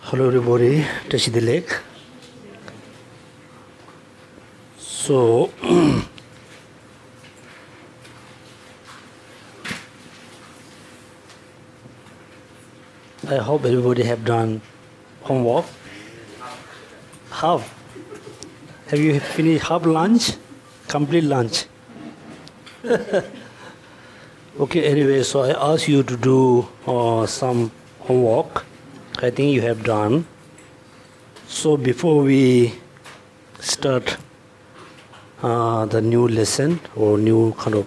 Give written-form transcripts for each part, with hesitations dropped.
Hello everybody, touch the leg. So I hope everybody have done homework. Half. Have you finished half lunch? Complete lunch. Okay, anyway, so I asked you to do some homework. I think you have done. So before we start the new lesson or new kind of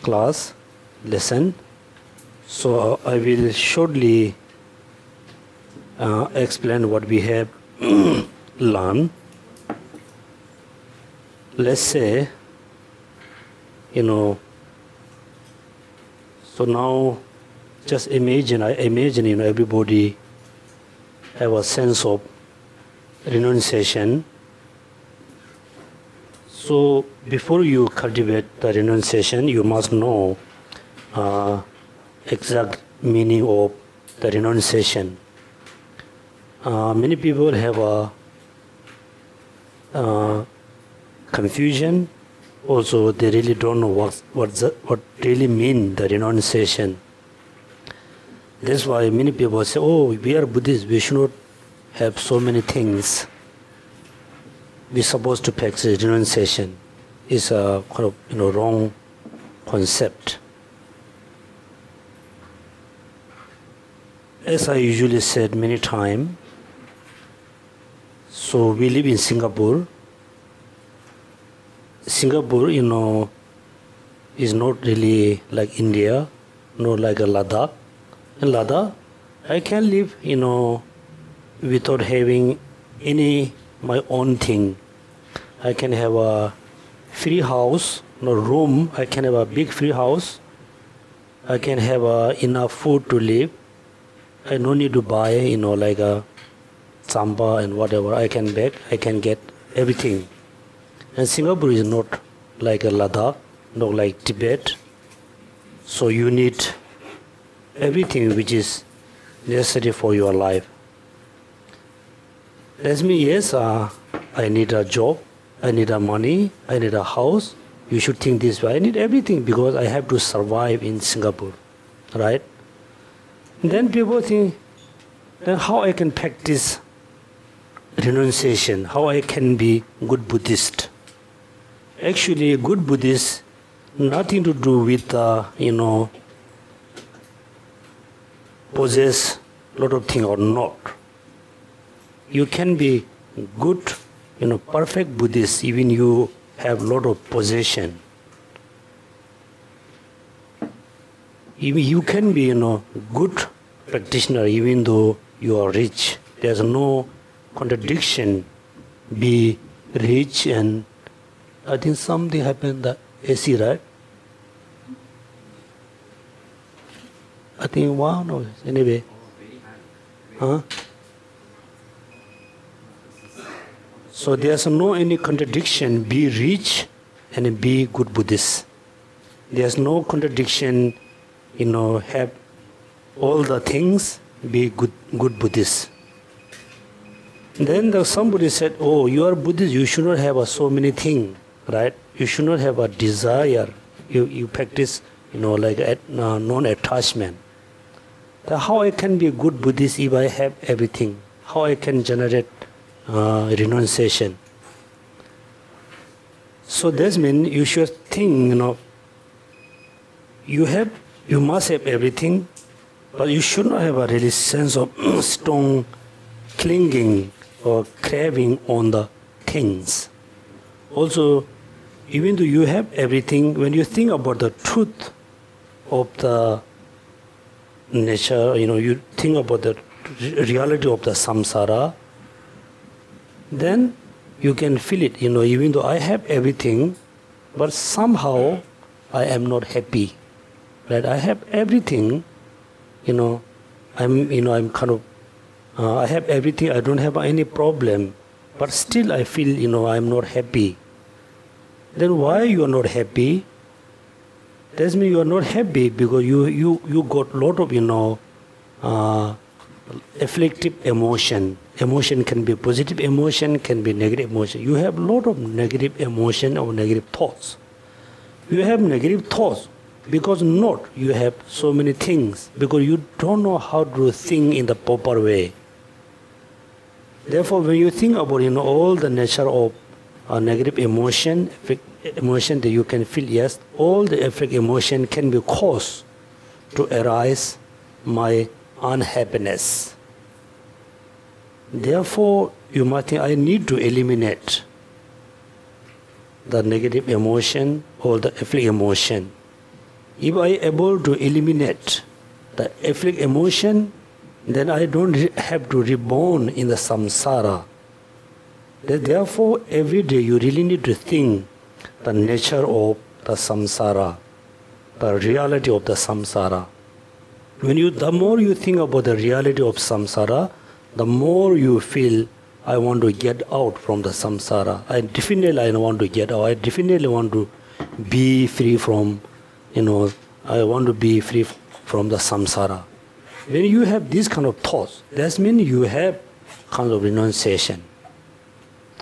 class lesson, so I will shortly explain what we have learned. Let's say, so now just imagine, everybody have a sense of renunciation. So before you cultivate the renunciation, you must know exact meaning of the renunciation. Many people have a confusion. Also, they really don't know what really mean the renunciation. That's why many people say, "Oh, we are Buddhists. We should not have so many things. We're supposed to practice renunciation." It's a kind of wrong concept. As I usually said many times, so we live in Singapore. Singapore, is not really like India, not like a Ladakh. In Ladakh, I can live, without having my own thing. I can have a free house, room. I can have a big free house. I can have enough food to live. I don't need to buy, like a samba and whatever. I can beg. I can get everything. And Singapore is not like a Ladakh, not like Tibet. So you need everything which is necessary for your life. That's me, yes, I need a job, I need a money, I need a house. You should think this way. I need everything because I have to survive in Singapore, right? And then people think, then how I can practice renunciation, how I can be good Buddhist. Actually, a good Buddhist, nothing to do with, possess a lot of things or not. You can be good, perfect Buddhist even you have a lot of possession. Even you can be, good practitioner even though you are rich. There's no contradiction. Be rich and I think something happened the AC, right? I think one or anyway. Huh? So there's no any contradiction. Be rich and be good Buddhist. There's no contradiction. Have all the things. Be good Buddhist. Then somebody said, "Oh, you are Buddhist. You should not have so many things, right? You should not have a desire. You practice, like non-attachment." How I can be a good Buddhist if I have everything? How I can generate renunciation? So that means you should think, you must have everything, but you should not have a really sense of strong clinging or craving on the things. Also, even though you have everything, when you think about the truth of the nature, you think about the reality of the samsara, then you can feel it, even though I have everything, but somehow I am not happy. Right? I have everything, I'm kind of, I have everything, I don't have any problem, but still I feel, I'm not happy. Then why you are not happy? That means you are not happy because you got a lot of, afflictive emotion. Emotion can be positive emotion, can be negative emotion. You have a lot of negative emotion or negative thoughts. You have negative thoughts because not you have so many things, because you don't know how to think in the proper way. Therefore, when you think about all the nature of negative emotion that you can feel, yes, all the afflictive emotion can be caused to arise my unhappiness. Therefore, you might think, I need to eliminate the negative emotion or the afflictive emotion. If I am able to eliminate the afflictive emotion, then I don't have to reborn in the samsara. Therefore, every day you really need to think the nature of the samsara, the reality of the samsara. The more you think about the reality of samsara, the more you feel, I want to get out from the samsara. I definitely want to get out. I definitely want to be free from, I want to be free from the samsara. When you have these kind of thoughts, that means you have kind of renunciation.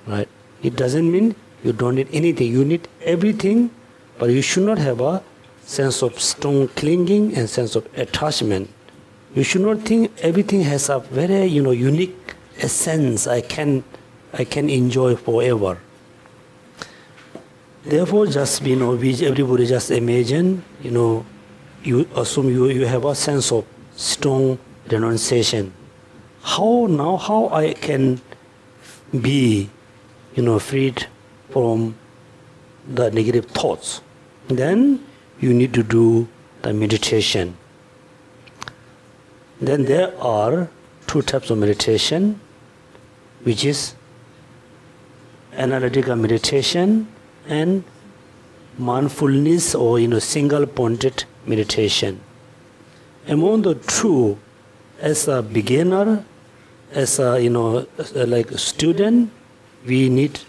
Right? It doesn't mean you don't need anything. You need everything, but you should not have a sense of strong clinging and sense of attachment. You should not think everything has a very unique essence I can enjoy forever. Therefore, just everybody just imagine, you assume you have a sense of strong renunciation. How I can be freed from the negative thoughts? Then you need to do the meditation. Then there are two types of meditation, which is analytical meditation and mindfulness or single pointed meditation. Among the two, as a beginner, as a like a student, we need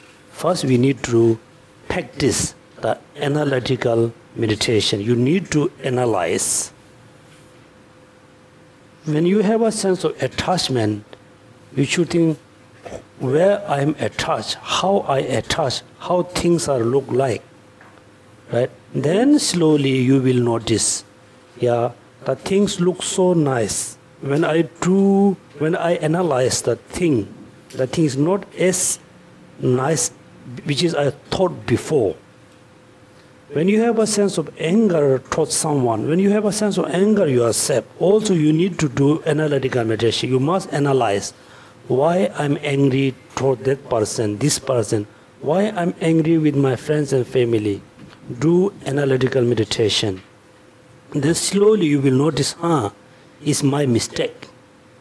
to practice the analytical meditation. You need to analyze. When you have a sense of attachment, you should think where I am attached, how I attach, how things are look like. Right? Then slowly you will notice, the things look so nice. When I analyze the thing is not as nice, which is I thought before. When you have a sense of anger towards someone, when you have a sense of anger yourself, also you need to do analytical meditation. You must analyze why I'm angry toward that person, this person, why I'm angry with my friends and family. Do analytical meditation. Then slowly you will notice, it's my mistake,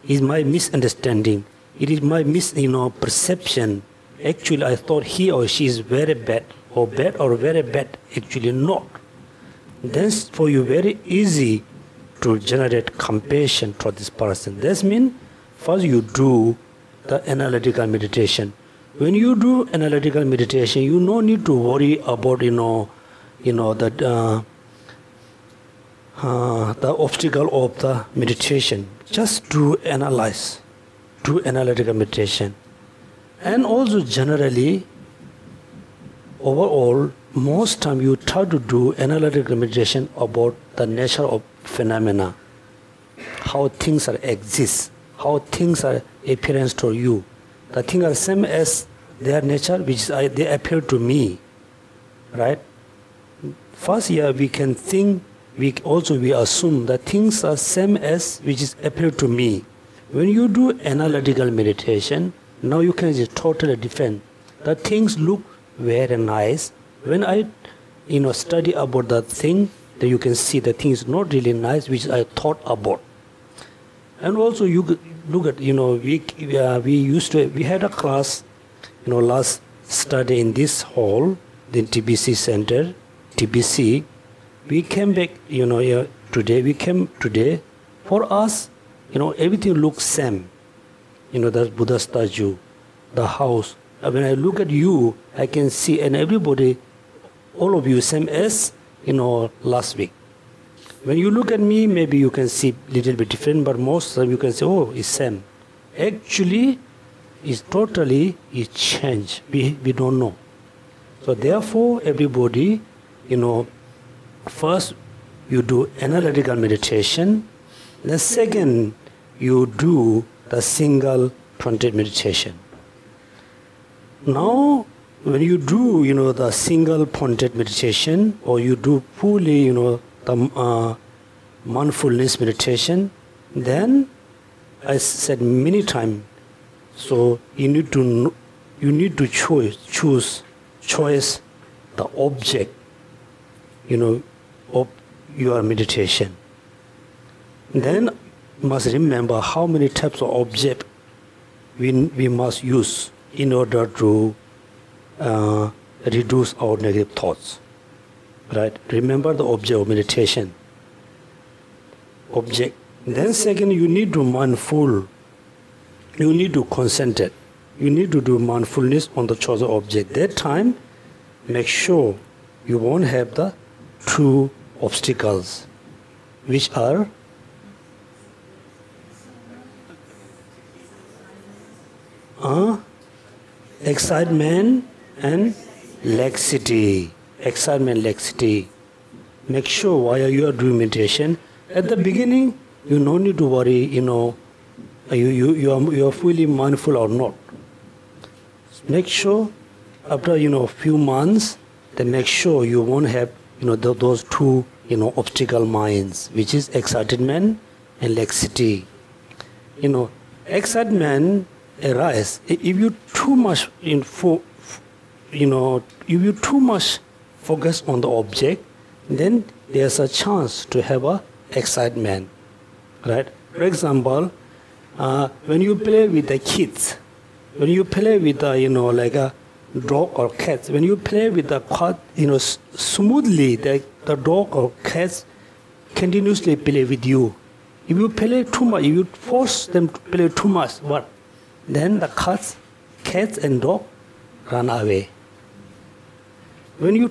it's my misunderstanding, it is my perception. Actually, I thought he or she is very bad or very bad. Actually, not. Then for you, very easy to generate compassion toward this person. That means first you do the analytical meditation. When you do analytical meditation, you no need to worry about the obstacle of the meditation. Just do analytical meditation. And also generally, overall, most time you try to do analytical meditation about the nature of phenomena, how things exist, how things are appearance to you. The things are same as their nature, which they appear to me, right? First, we can think. We assume that things are same as which is appear to me. When you do analytical meditation, now you can just totally different. The things look very nice. When I study about that thing, then you can see the things not really nice, which I thought about. And also you look at we had a class last study in this hall, the TBC center, TBC. We came back today. We came today. For us, everything looks same. The Buddha statue, the house. When I look at you, I can see, and everybody, all of you, same as last week. When you look at me, maybe you can see a little bit different, but most of you can say, oh, it's same. Actually, it's totally changed. We don't know. So therefore, everybody, first you do analytical meditation. The second, you do the single pointed meditation. Now, when you do, the single pointed meditation, or you do fully, the mindfulness meditation, then I said many times. So you need to choose the object, of your meditation. Then you must remember how many types of object we must use in order to reduce our negative thoughts. Right? Remember the object of meditation. Object. Then second, you need to mindful. You need to concentrate. You need to do mindfulness on the chosen object. That time, make sure you won't have the two obstacles, which are excitement and laxity. Excitement, laxity. Make sure while you are doing meditation, at the beginning, you no need to worry, you are fully mindful or not. Make sure after a few months, then make sure you won't have those two obstacle minds, which is excitement and laxity. Excitement arise if you too much if you too much focus on the object, then there's a chance to have a excitement, right? For example, when you play with the kids, when you play with like a dog or cat, when you play with the cat, smoothly, the dog or cat continuously play with you. If you play too much, if you force them to play too much, what? Then the cats and dog run away. When you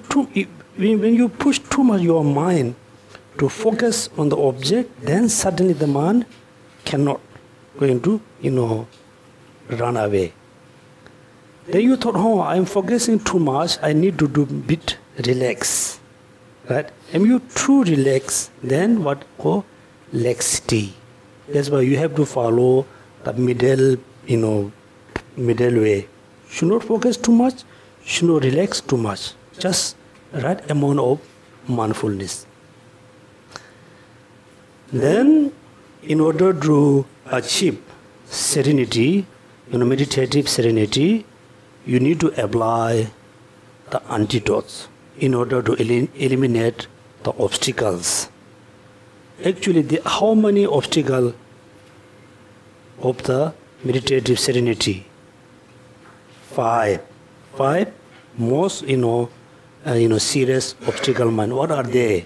push too much your mind to focus on the object, then suddenly the mind cannot going to run away. Then you thought, oh, I'm focusing too much, I need to do bit relax. Right? And you too relax, then what? Oh, laxity. That's why you have to follow the middle way. Should not focus too much, should not relax too much. Just right amount of mindfulness. Then, in order to achieve serenity, meditative serenity, you need to apply the antidotes in order to eliminate the obstacles. Actually, how many obstacles of the meditative serenity? 5. 5 most serious obstacle mind. What are they?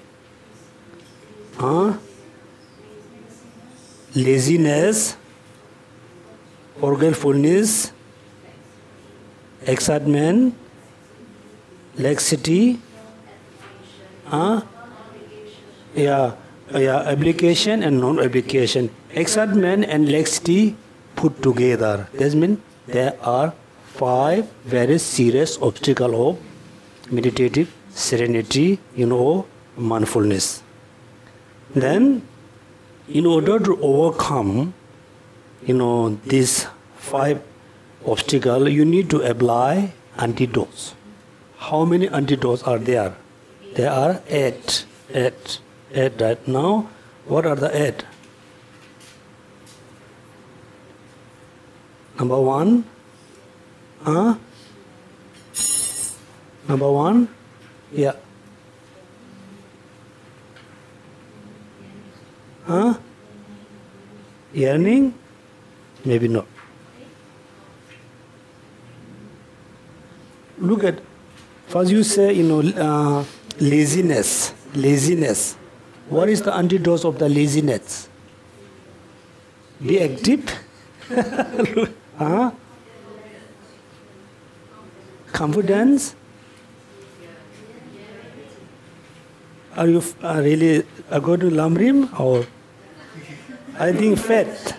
Laziness, forgetfulness, excitement, laxity, application and non-application. Excitement and laxity put together. That means there are 5 very serious obstacles of meditative serenity, mindfulness. Then, in order to overcome, these 5 obstacles, you need to apply antidotes. How many antidotes are there? There are 8. 8 right now. What are the 8? Number 1. Number 1. Yeah. Yearning? Maybe not. Look at, first you say, laziness. Laziness. What is the antidote of the laziness? Be active. Confidence. Are you really go to Lamrim or? I think faith,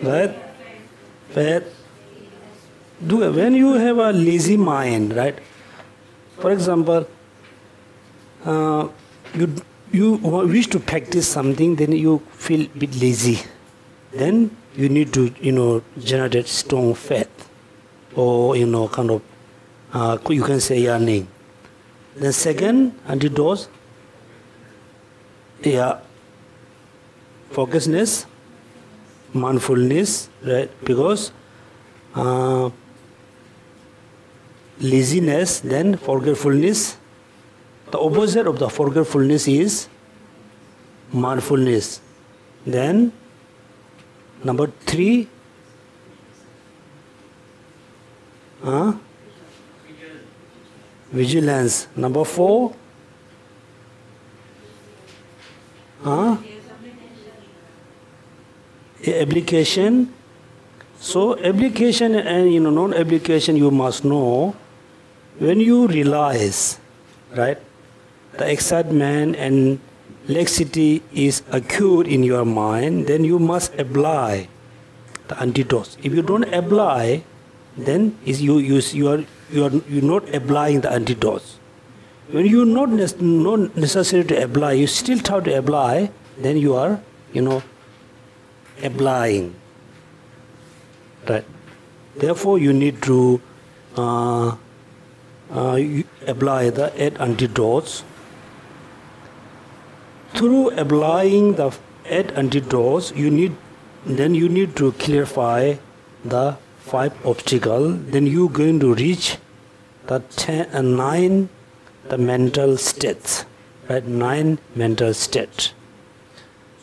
right? Faith. When you have a lazy mind, right? For example, you wish to practice something, then you feel a bit lazy. Then you need to, generate strong faith, or kind of, you can say yearning. The second antidote, focusedness, mindfulness, right? Because laziness, then forgetfulness. The opposite of the forgetfulness is mindfulness. Then number 3, vigilance. Number 4, application. So application and non-application, you must know. When you realize, right, the excitement and laxity is acute in your mind, then you must apply the antidote. If you don't apply, then you are not applying the antidote. When you not necessary to apply, you still try to apply, then you are applying, right? Therefore, you need to apply the 8 antidotes. Through applying the 8 antidotes, you need to clarify the 5 obstacles. Then you're going to reach the 9 the mental states, right? 9 mental states.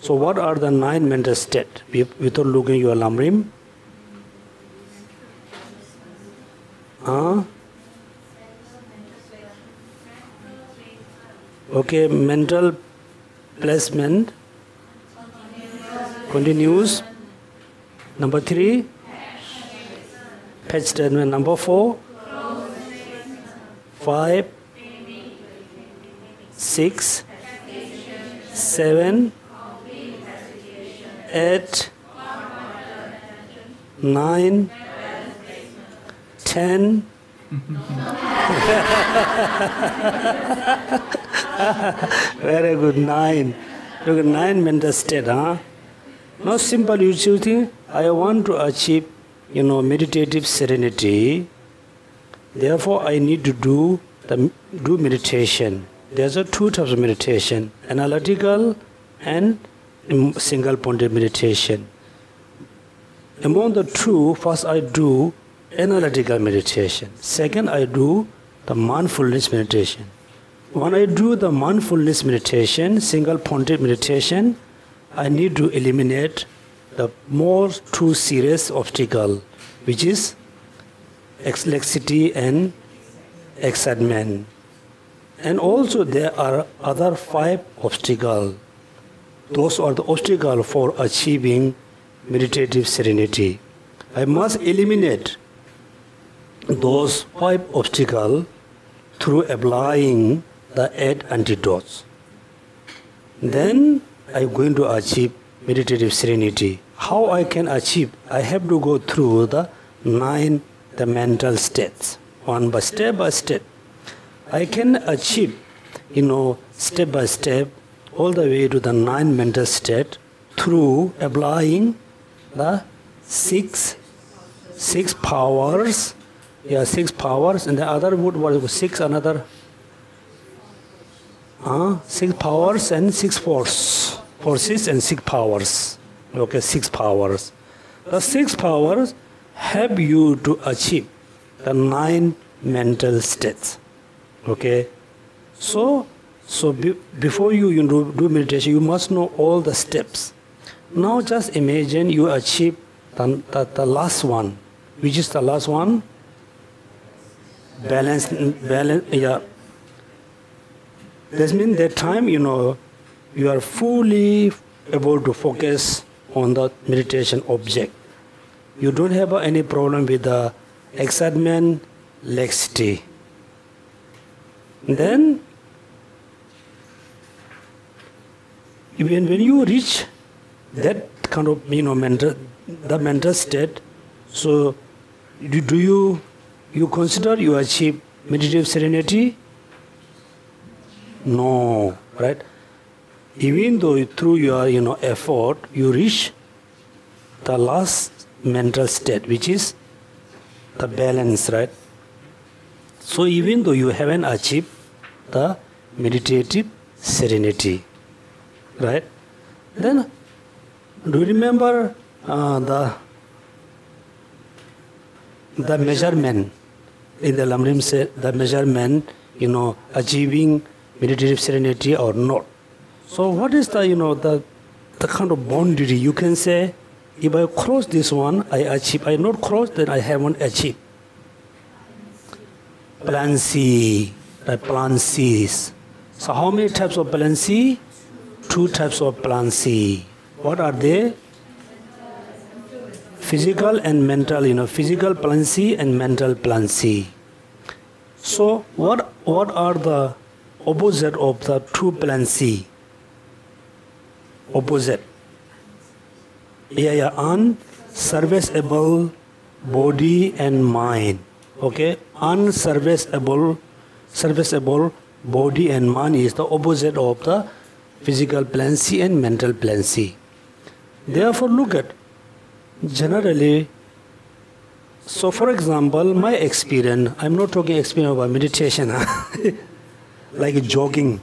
So what are the 9 mental states? Without looking your Lamrim. Okay, mental placement, continues. Number 3, patch statement. Number 4, 5, 6, 7, 8, 9, 10. Very good, 9. Look at 9 mental state, huh? Now simple, you think, I want to achieve, meditative serenity. Therefore, I need to do meditation. There's 2 types of meditation: analytical and single-pointed meditation. Among the 2, first I do analytical meditation. Second, I do the mindfulness meditation. When I do the mindfulness meditation, single-pointed meditation, I need to eliminate the more 2 serious obstacle, which is laxity and excitement. And also there are other 5 obstacles. Those are the obstacles for achieving meditative serenity. I must eliminate those 5 obstacles through applying the 8 antidotes. Then I'm going to achieve meditative serenity. How I can achieve? I have to go through the 9 mental states, one by step. I can achieve, step by step, all the way to the 9 mental state through applying the 6 powers. 6 powers, and the other would was 6 another. 6 powers and 6 forces and 6 powers. Okay, 6 powers. The 6 powers help you to achieve the 9 mental states. Okay, so before you do meditation, you must know all the steps. Now just imagine you achieve the last one. Which is the last one? Balance. Yeah. That means that time, you are fully able to focus on the meditation object. You don't have any problem with the excitement, laxity. Then, when you reach that kind of mental state, so do you consider you achieve meditative serenity? No, right? Even though through your effort you reach the last mental state, which is the balance, right? So even though you haven't achieved the meditative serenity, right? Then do you remember the measurement in the Lamrim said the measurement, achieving meditative serenity or not? So what is the kind of boundary? You can say, if I cross this one, I achieve. I not cross, then I haven't achieved. Plan C, plan C's. So how many types of plan C? 2 types of plan C. What are they? Physical and mental, physical plan C and mental plan C. So what are the opposite of the 2 plan C? Opposite. Unserviceable body and mind. Okay, unserviceable body and mind is the opposite of the physical plan C and mental plan C. Therefore, look at generally. So, for example, my experience. I'm not talking experience about meditation, like jogging.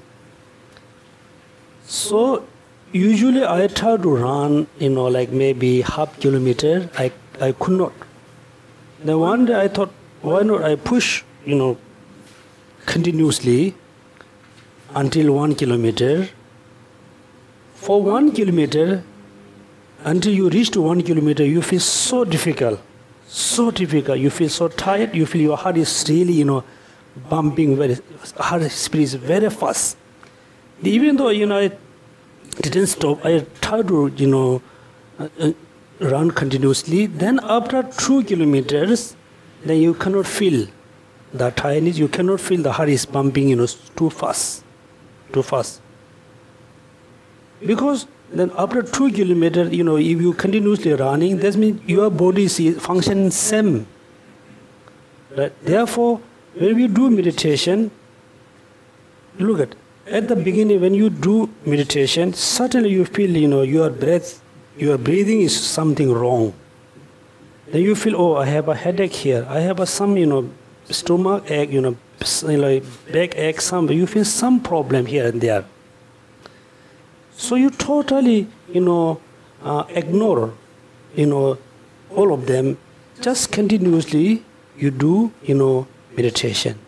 So, usually I try to run, like maybe half kilometer. I could not. Then one day I thought, why not I push, continuously until 1 kilometer. For 1 kilometer, until you reach to 1 kilometer, you feel so difficult. You feel so tired. You feel your heart is really, bumping heart speed is very fast. Even though, I didn't stop, I tried to, run continuously. Then after 2 kilometers, then you cannot feel the tiredness. You cannot feel the heart is pumping, too fast. Because then after 2 kilometers, if you continuously running, that means your body is functioning same. Right? Therefore, when we do meditation, look at the beginning when you do meditation, certainly you feel, your breathing is something wrong. Then you feel, oh, I have a headache here. I have some, stomach ache, back ache, you feel some problem here and there. So you totally, ignore, all of them. Just continuously you do, meditation.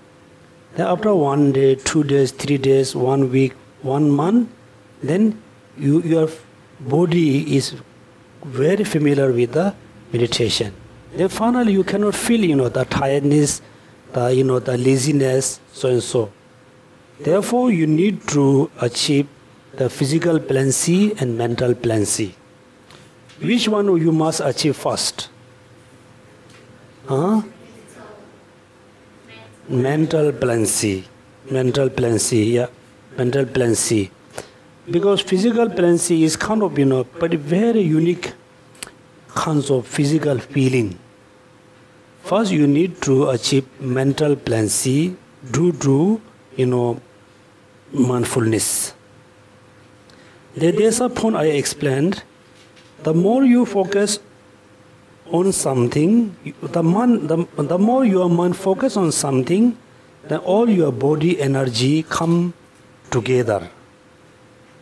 Then after 1 day, 2 days, 3 days, 1 week, 1 month, then your body is very familiar with the meditation. Then finally you cannot feel, the tiredness, the laziness, so and so. Therefore, you need to achieve the physical plan C and mental plan C. Which one you must achieve first? Mental plan C. Mental plan C. Because physical plan C is kind of, but very unique kinds of physical feeling. First, you need to achieve mental plan C due to, mindfulness. There's a point I explained. The more you focus on something, the more your mind focus on something, then all your body energy come together,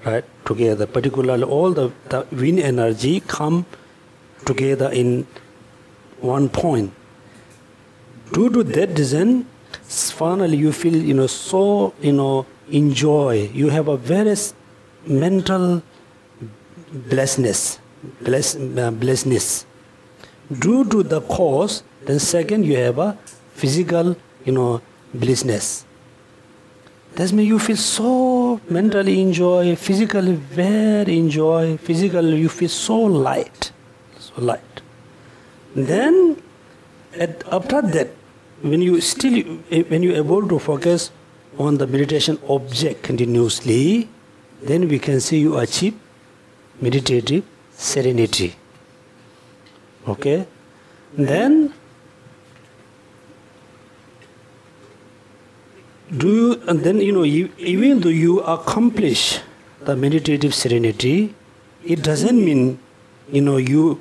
right? Together, particularly all the wind energy come together in one point. Due to that reason, finally you feel, so, enjoy. You have a very mental blessedness. Due to the cause, then second you have a physical, blissness. That means you feel so mentally enjoy, physically very enjoy, physically you feel so light. Then after that, when you able to focus on the meditation object continuously, then we can see you achieve meditative serenity. Okay? Then even though you accomplish the meditative serenity, it doesn't mean you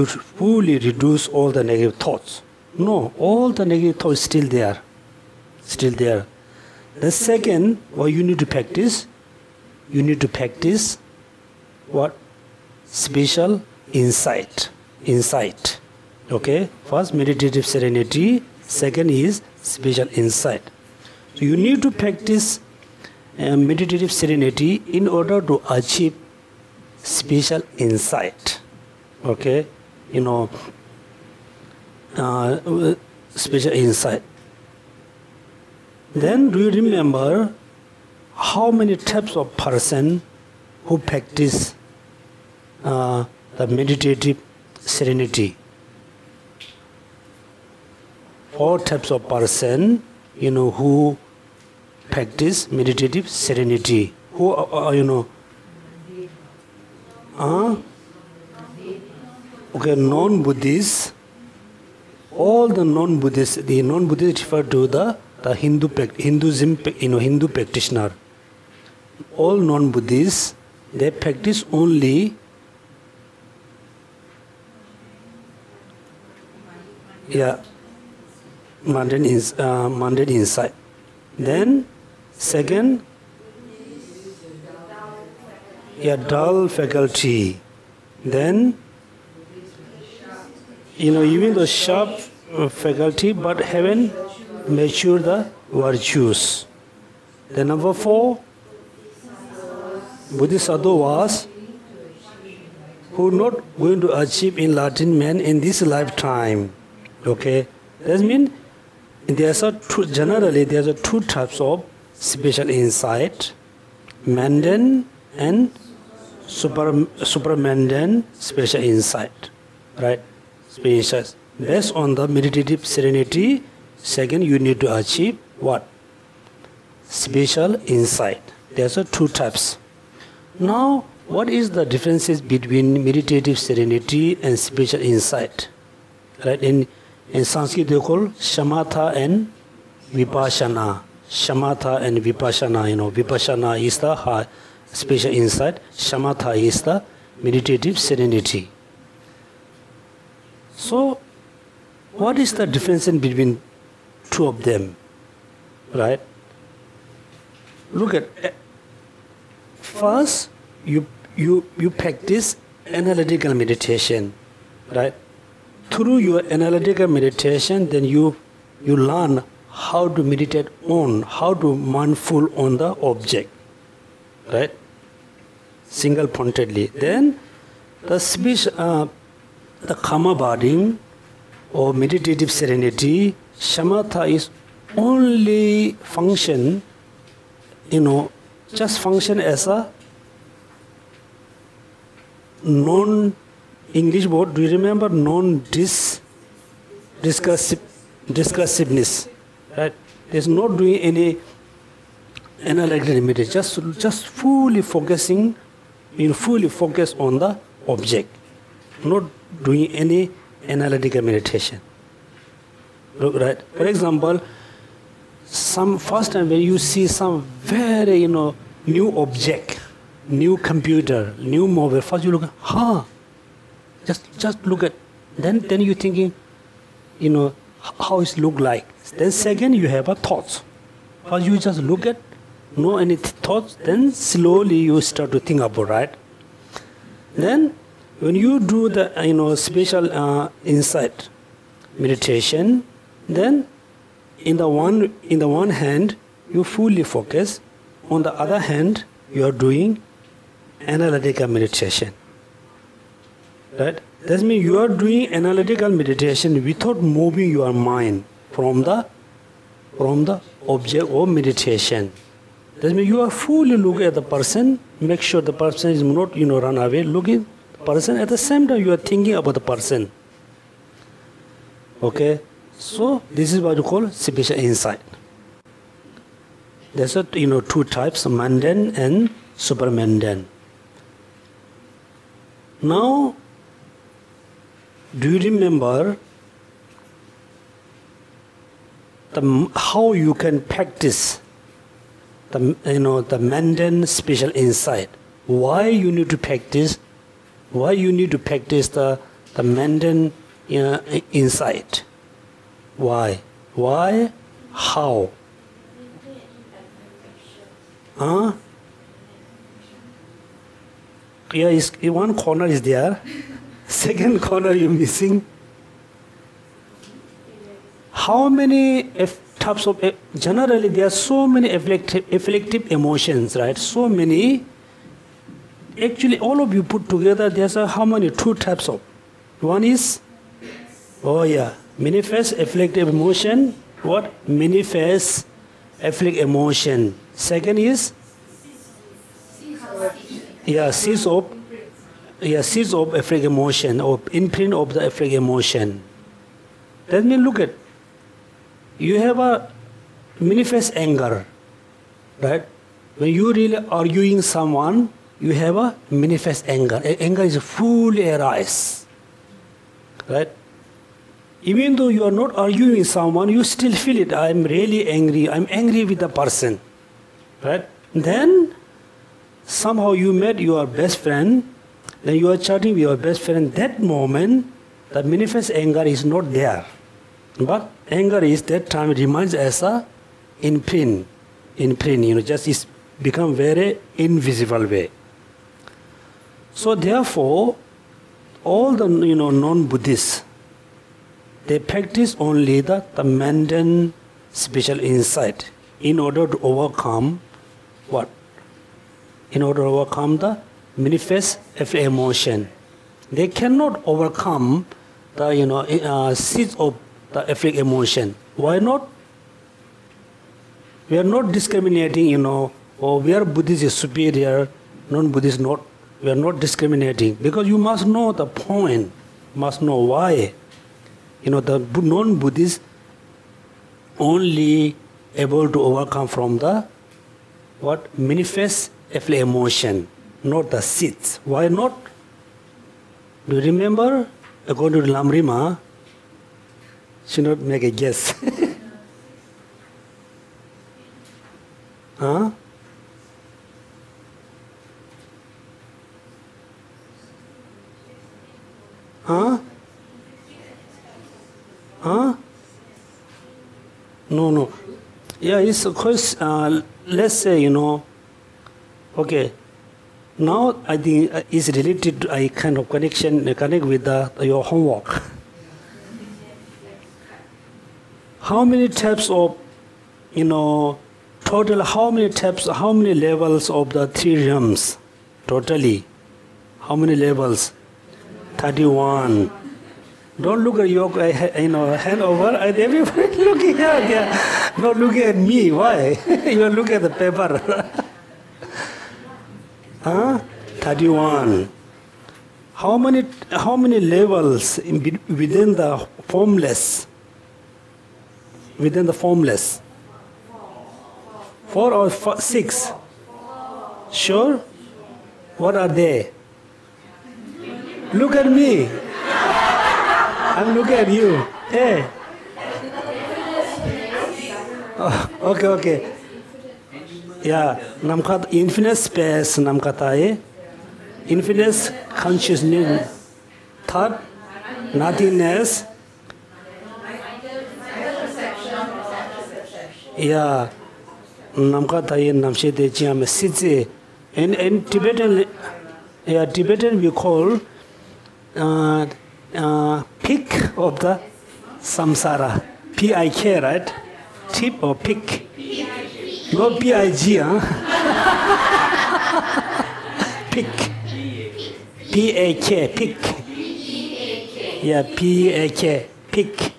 fully reduce all the negative thoughts. No, all the negative thoughts still there. The second, what you need to practice what? Special insight. Okay? First, meditative serenity. Second is special insight. So you need to practice meditative serenity in order to achieve special insight. Okay? Special insight. Then do you remember how many types of person who practice the meditative serenity? 4 types of person, who practice meditative serenity. Who okay, non-Buddhists. All the non-Buddhists, the non-Buddhists refer to the Hinduism, Hindu practitioner. All non-Buddhists, they practice only mundane insight. Then second, dull faculty. Then even the sharp faculty, but haven't matured the virtues. Then number 4, Bodhisattvas who not going to achieve enlightenment in this lifetime. Okay, that means generally there's 2 types of special insight: mundane and supramundane special insight, right? Based on the meditative serenity, second you need to achieve what? Special insight. There's 2 types. Now, what is the differences between meditative serenity and special insight? Right? In Sanskrit they call shamatha and vipassana. Shamatha and vipassana. Vipassana is the special insight. Shamatha is the meditative serenity. So, what is the difference between 2 of them? Right? Look at first you practice analytical meditation, right? Through your analytical meditation, then you learn how to meditate on, how to mindful on the object, right? Single pointedly. Then the karma body or meditative serenity, shamatha is only function, just function as a non-English word. Do you remember non-discursiveness? Right? There's not doing any analytical meditation. Just fully focusing, fully focus on the object. Not doing any analytical meditation. Right? For example, first time when you see some very new object, new computer, new mobile, first you look, just look at, then you thinking, how it look like. Then second you have a thoughts. First you just look at, no any thoughts, then slowly you start to think about, right? Then when you do the special insight meditation, then in the one hand you fully focus, on the other hand you are doing analytical meditation, right? That means you are doing analytical meditation without moving your mind from the object of meditation. That means you are fully look at the person, make sure the person is not run away, looking the person, at the same time you are thinking about the person. Okay, so this is what you call special insight. There's a, two types, mundane and super mundane. Now, do you remember how you can practice the mundane special insight? Why you need to practice? Why you need to practice the mundane insight? Why? Why? How? Yeah, one corner is there. Second corner you're missing. How many types of, generally there are so many afflictive emotions, right? So many. Actually, all of you put together, there's how many? Two types of. One is, manifest afflictive emotion. What? Manifest afflictive emotion. Second is, seeds of afflictive emotion, or imprint of the afflictive emotion. Let me look at. You have a manifest anger, right? When you really arguing someone, you have a manifest anger. Anger is fully arise, right? Even though you are not arguing with someone, you still feel it. I'm really angry. I'm angry with the person, right? Then somehow you met your best friend, then you are chatting with your best friend. That moment, the manifest anger is not there. But anger is that time reminds as a imprint, just is become very invisible way. So therefore, all the non-Buddhists, they practice only the mundane special insight in order to overcome what? In order to overcome the manifest emotion. They cannot overcome the seeds of the afflictive emotion. Why not? We are not discriminating, we are Buddhist is superior, non-Buddhist not. We are not discriminating, because you must know the point, must know why. The non-Buddhist only able to overcome from the manifest afflictive emotion, not the seeds. Why not? Do you remember? According to Lamrim, should not make a guess. Huh? Huh? Huh? No. Yeah, it's of course, let's say, okay, now I think it's related to a kind of connect with your homework. How many types of, total, how many levels of the three realms? Totally. How many levels? 31. Don't look at your hand over. Everybody looking at there. Not looking at me. Why? You look at the paper. Huh? 31. How many levels within the formless? Within the formless? 4 or 6? Sure? What are they? Look at me. I'm looking at you. Hey. Oh, okay. Yeah. Namkat infinite space namkatai. Infinite consciousness. Third, nothingness. Yeah. Namkatai namshete chiam sitse. In Tibetan we call peak of the samsara. P-I-K, right? Tip or peak? Not P-I-G, huh? Peak. P-A-K, peak. Yeah, P-A-K, peak.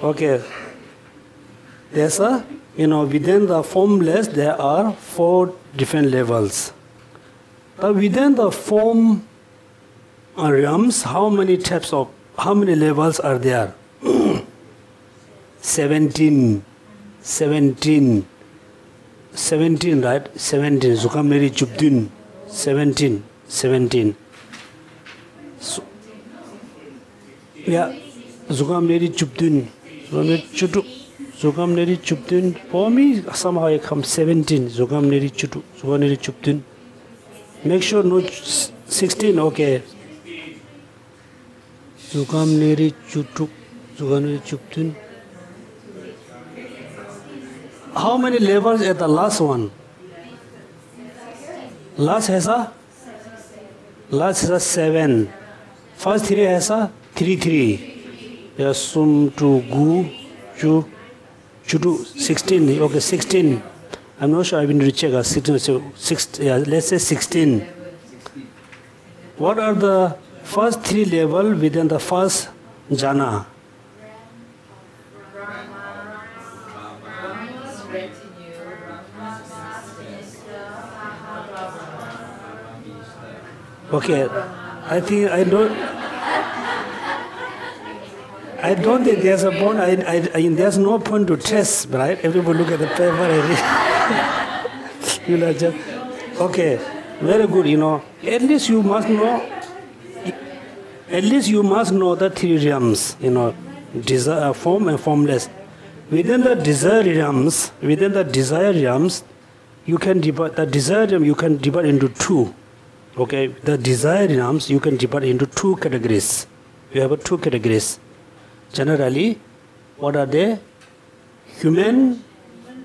Okay. There's within the formless, there are 4 different levels. But within the form realms, how many levels are there? 17. 17, right? 17. Zukam neri chupdun. 17. 17. So, yeah. Zukam neri chupdun. Zukam neri chupdun. For me, somehow I come 17. Zukam neri chutu. Zukam neri chupdun. Make sure no 16. Okay. Zukam neri chutu. Zukam neri chupdun. How many levels at the last one? Last has a 7. First 3 has a 3. Sum to gu chu chutu 16. Okay, 16. I'm not sure. I will recheck. 16. So 6. Yeah, let's say 16. What are the first 3 levels within the first jhana? Okay, I think I don't think there's a point. There's no point to test, right? Everybody look at the paper. You know, just okay, very good. You know, at least you must know. At least you must know the 3 realms. You know, desire, form and formless. Within the desire realms, you can divide the desire realm. You can divide into 2. Okay, the desire realms you can divide into 2 categories. You have 2 categories. Generally, what are they? Human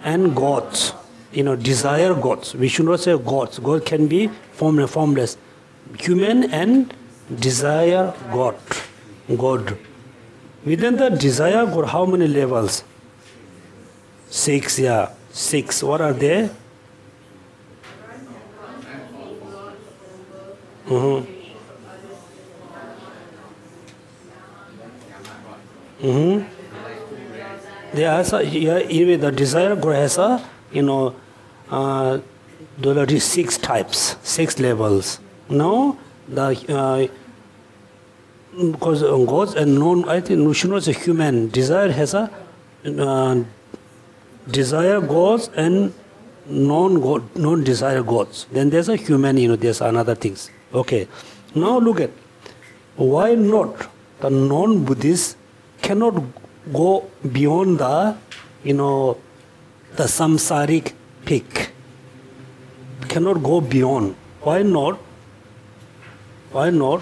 and gods. You know, desire gods. We should not say gods. God can be formless. Human and desire God. Within the desire God, how many levels? 6, yeah. 6. What are they? There has even the desire God has a, you know, there are 6 types, 6 levels. Now the because gods and non, I think we should not say human. Desire has a desire gods and non-desire gods. Then there's a human. You know, there's another things. Okay, now look at why not the non-Buddhists cannot go beyond the, you know, the samsaric peak. Cannot go beyond. Why not? Why not?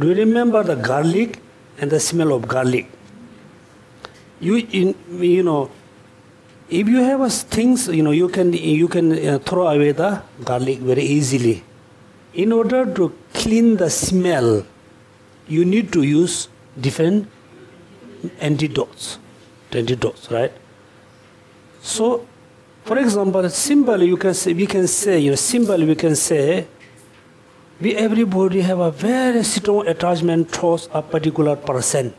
Do you remember the garlic and the smell of garlic? You know, if you have things, you know, you can throw away the garlic very easily. In order to clean the smell, you need to use different antidotes, right? So, for example, simply we can say, everybody have a very strong attachment towards a particular person.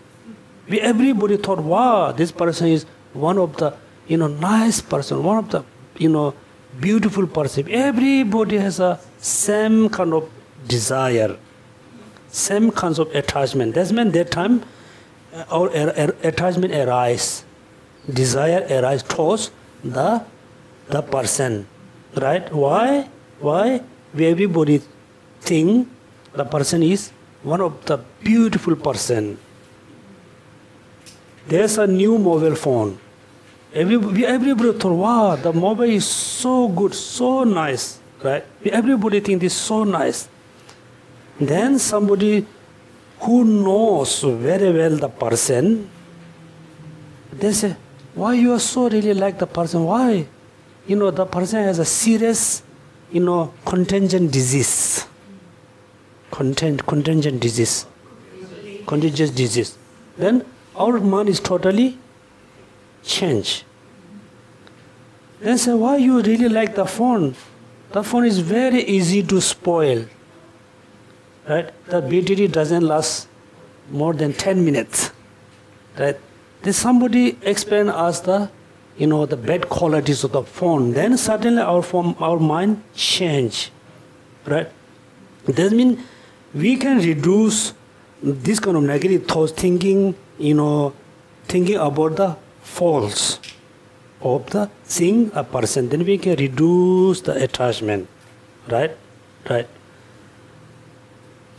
Everybody thought, wow, this person is one of the, you know, nice person, one of the, you know, beautiful person. Everybody has a same kind of desire, same kinds of attachment. That's meant that time our attachment arise, desire arise towards the person, right? Why? Everybody think the person is one of the beautiful person. There's a new mobile phone. Everybody thought, wow, the mobile is so good, so nice, right? Everybody think this is so nice. Then somebody who knows very well the person, they say, why you are so really like the person? Why? You know, the person has a serious, you know, contagious disease. Contagious disease. Then our mind is totally changed. Then say, why you really like the phone? The phone is very easy to spoil. Right? The battery doesn't last more than 10 minutes. Right? Then somebody explain us the, you know, the bad qualities of the phone. Then suddenly our mind change. Right? That means we can reduce this kind of negative thoughts, thinking, you know, thinking about the false. of the seeing a person. Then we can reduce the attachment. Right? Right.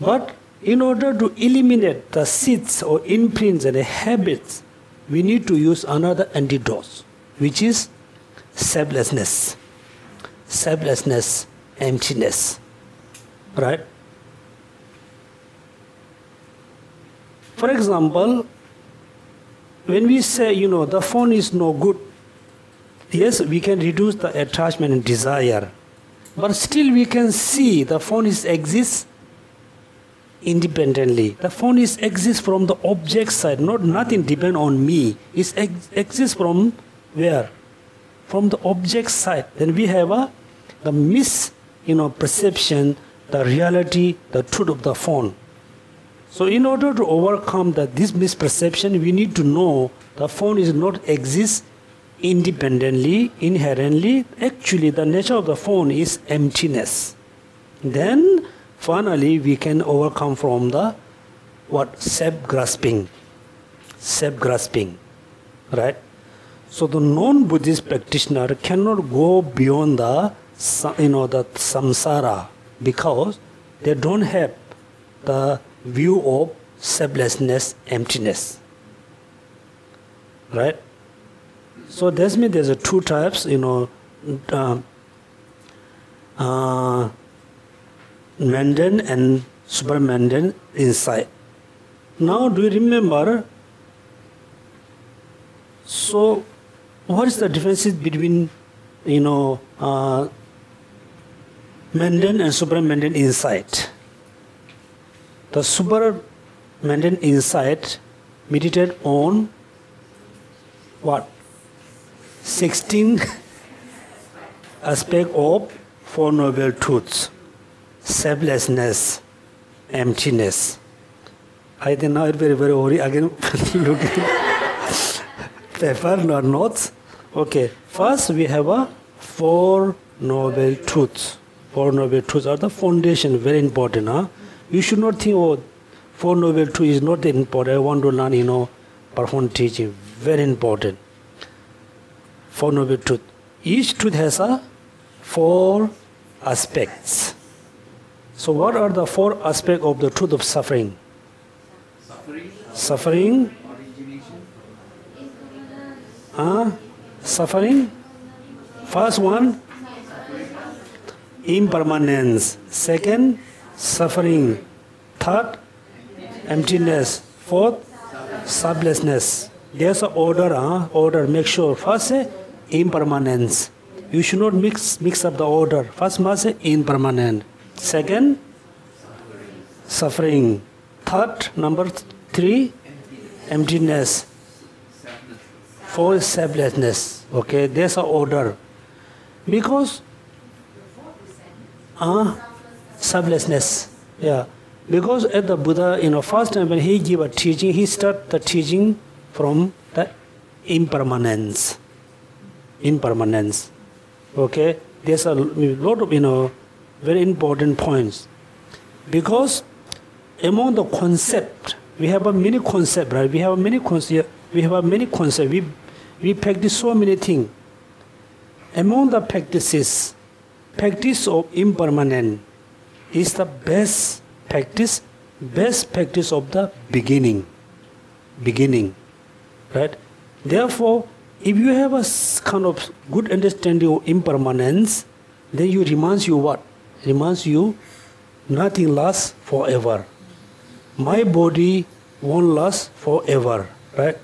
But in order to eliminate the seeds or imprints and the habits, we need to use another antidote, which is selflessness. Selflessness, emptiness. Right? For example, when we say, the phone is no good, yes, we can reduce the attachment and desire. But still we can see the phone exists independently. The phone exists from the object side, nothing depends on me. It exists from where? From the object side. Then we have the perception, the reality, the truth of the phone. So in order to overcome this misperception, we need to know the phone is not exist independently, inherently. Actually, the nature of the phone is emptiness. Then finally we can overcome from the self-grasping. Self-grasping. Right? So the non-Buddhist practitioner cannot go beyond the samsara, because they don't have the view of selflessness, emptiness. Right? So that means there's two types, mundane and super-mundane insight. Now, do you remember? So, what is the difference between, mundane and super-mundane insight? The super-mundane insight meditate on what? 16 aspects of Four Noble Truths. Selflessness, emptiness. I think now it's very, very worried again looking paper or notes. Okay, first we have Four Noble Truths. Four Noble Truths are the foundation, very important. Huh? You should not think, Four Noble Truths is not important. I want to learn, perform teaching. Very important. Four Noble Truths. Each truth has 4 aspects. So what are the 4 aspects of the truth of suffering? Suffering. Suffering. First one, impermanence. Second, suffering. Third, emptiness. Fourth, selflessness. There's an order. Order. Make sure. First say impermanence. You should not mix up the order. First must say impermanent. Second, suffering. Third, number 3, emptiness. 4, selflessness. Okay, there's an order. Because selflessness. Yeah. Because at the Buddha, first time when he give a teaching, he start the teaching from the impermanence. Impermanence. Okay? There's a lot of, very important points. Because among the concept, we have many concepts, right? We have many concepts. We practice so many things. Among the practices, practice of impermanent is the best practice of the beginning. Right? Therefore, if you have a kind of good understanding of impermanence, then you reminds you what? Reminds you nothing lasts forever. My body won't last forever, right?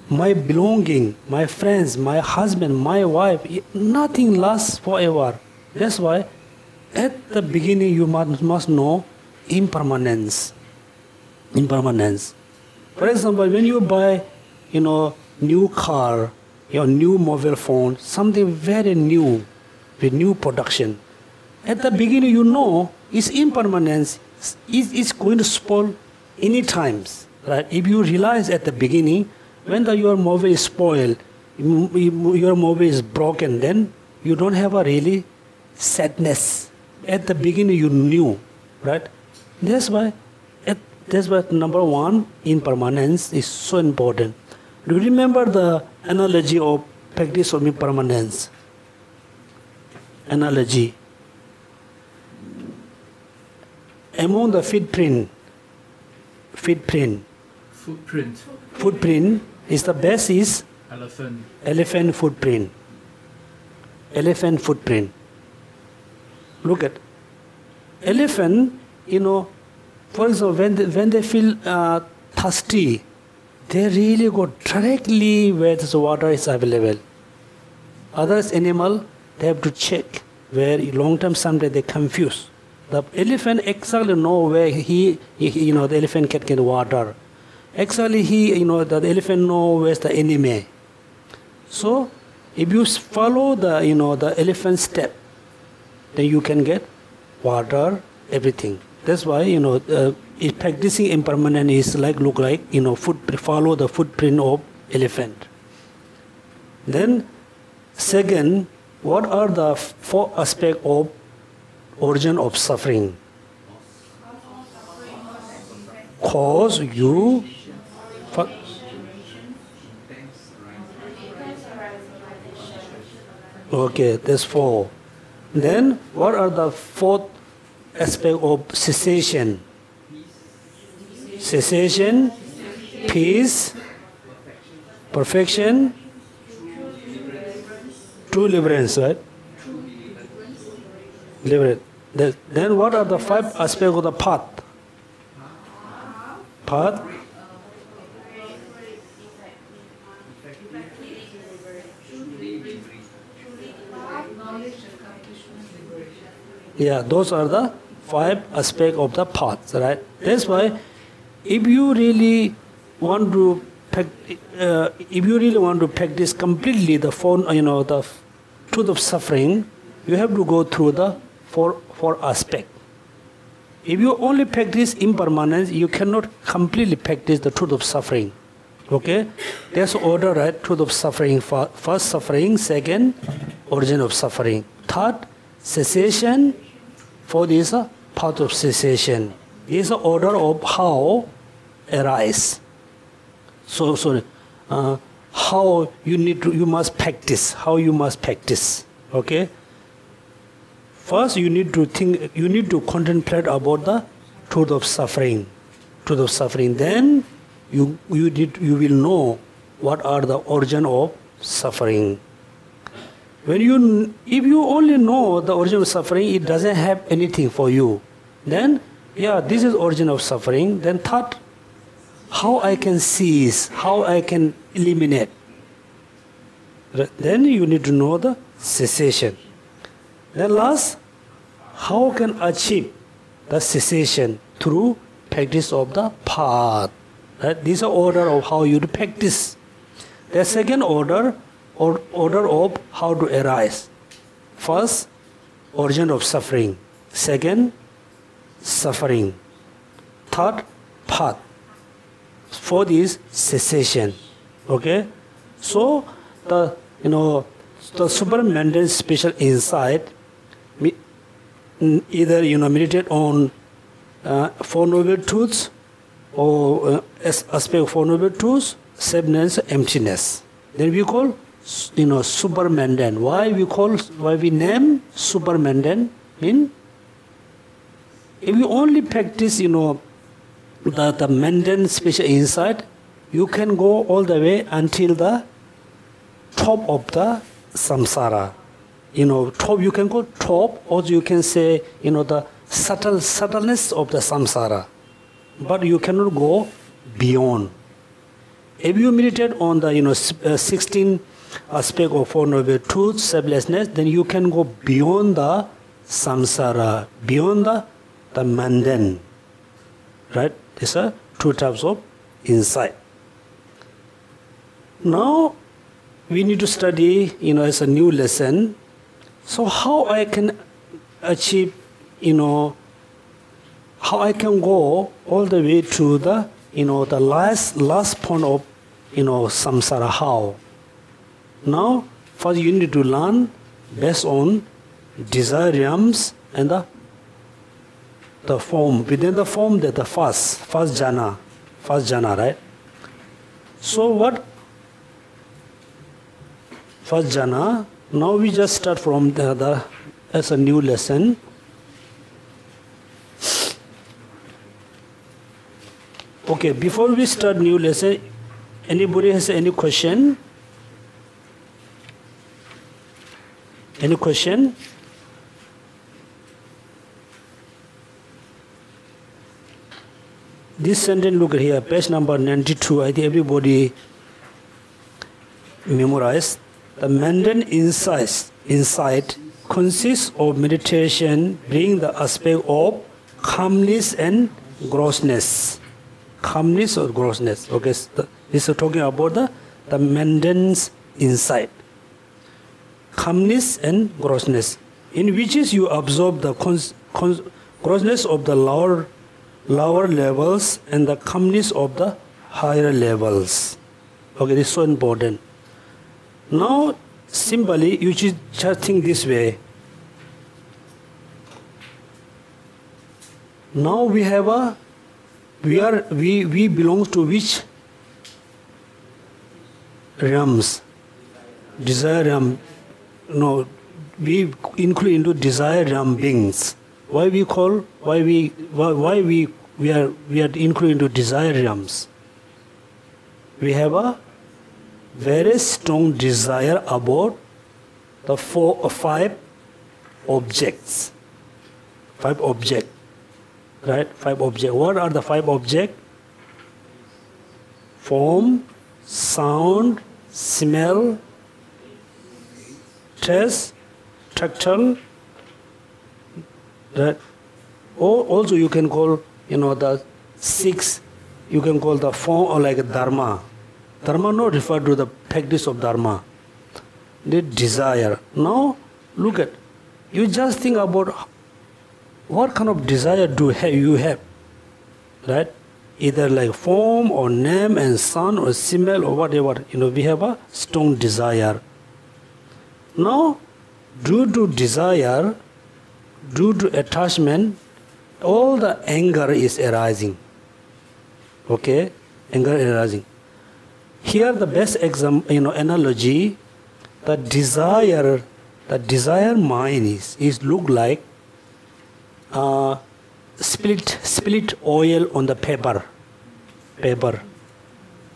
My belonging, my friends, my husband, my wife, nothing lasts forever. That's why at the beginning you must know impermanence. Impermanence. For example, when you buy, new car, your new mobile phone, something very new, with new production. At the beginning, it's impermanence. It's going to spoil any times, right? If you realize at the beginning, when your mobile is spoiled, your mobile is broken, then you don't have a really sadness. At the beginning, you knew, right? That's why number 1, impermanence is so important. Do you remember the analogy of practice of impermanence. Analogy. Among the footprint is the best is elephant footprint. Elephant footprint. Look at elephant. For example, when they feel thirsty, they really go directly where the water is available. Others animal, they have to check where long term someday they confuse. The elephant exactly know where the elephant can get water. Actually, the elephant know where's the enemy. So, if you follow the elephant step, then you can get water, everything. That's why practicing impermanence is follow the footprint of elephant. Then, second, what are the 4 aspects of origin of suffering? Cause you. Okay, that's 4. Then, what are the 4th aspect of cessation? Cessation, peace, perfection, true liberance, right? Liberate. Then, what are the 5 aspects of the path? Path. Yeah, those are the 5 aspects of the path, right? That's why, if you really want to practice completely the the truth of suffering, you have to go through the 4 aspects. If you only practice impermanence, you cannot completely practice the truth of suffering. Okay, there's order, right? Truth of suffering. First, suffering. Second, origin of suffering. Third, cessation. Fourth is a path of cessation. This is the order of how arise. How you must practice. How you must practice. Okay. First, you need to think. You need to contemplate about the truth of suffering. Truth of suffering. Then you will know what are the origin of suffering. If you only know the origin of suffering, it doesn't have anything for you. Then, this is origin of suffering. Then third, how I can cease, how I can eliminate. Then you need to know the cessation. Then last, how can achieve the cessation through practice of the path. Right? This is the order of how you practice. The second order of how to arise. First, origin of suffering. Second, suffering. Third, path. Fourth is cessation. Okay? So the super mundane special insight, either meditate on Four Noble Truths or aspect of Four Noble Truths, sadness, emptiness. Then we call super mundane. Why we name super mundane? Mean if you only practice the mundane special insight, you can go all the way until the top of the samsara. Top, you can go top, or you can say the subtleness of the samsara, but you cannot go beyond. If you meditate on the 16 aspect of Four Noble Truths, selflessness, then you can go beyond the samsara, beyond the mundane. Right? These are two types of insight. Now we need to study, as a new lesson. So how I can achieve, how I can go all the way to the, the last point of, samsara. How? Now, first you need to learn based on desires and the form. Within the form, that the first jhana, right? So what? first jhana. Now we just start from as a new lesson. Okay, before we start new lesson, anybody has any question? Any question? This sentence, look here, page number 92. I think everybody memorized. The mundane insight consists of meditation, bringing the aspect of calmness and grossness. Calmness or grossness. Okay, so this is talking about the mundane insight. Calmness and grossness, in which is you absorb the grossness of the lower levels and the calmness of the higher levels. Okay, this is so important. Now, simply, you should just think this way. Now we have we belong to which realms? Desire realm. No, we include into desire realm beings. Why we are included into desire realms? We have a very strong desire about the five objects. Five objects. Right? Five objects. What are the five objects? Form, sound, smell, taste, tactile. Right? Or also you can call, the six, you can call the form or like a dharma. Dharma not refer to the practice of dharma. The desire. Now look at, you just think about what kind of desire you have, right? Either like form or name and sound or smell or whatever. We have a strong desire. Now, due to desire, due to attachment, all the anger is arising. Okay, anger arising. Here the best example, analogy, the desire mind is look like split oil on the paper.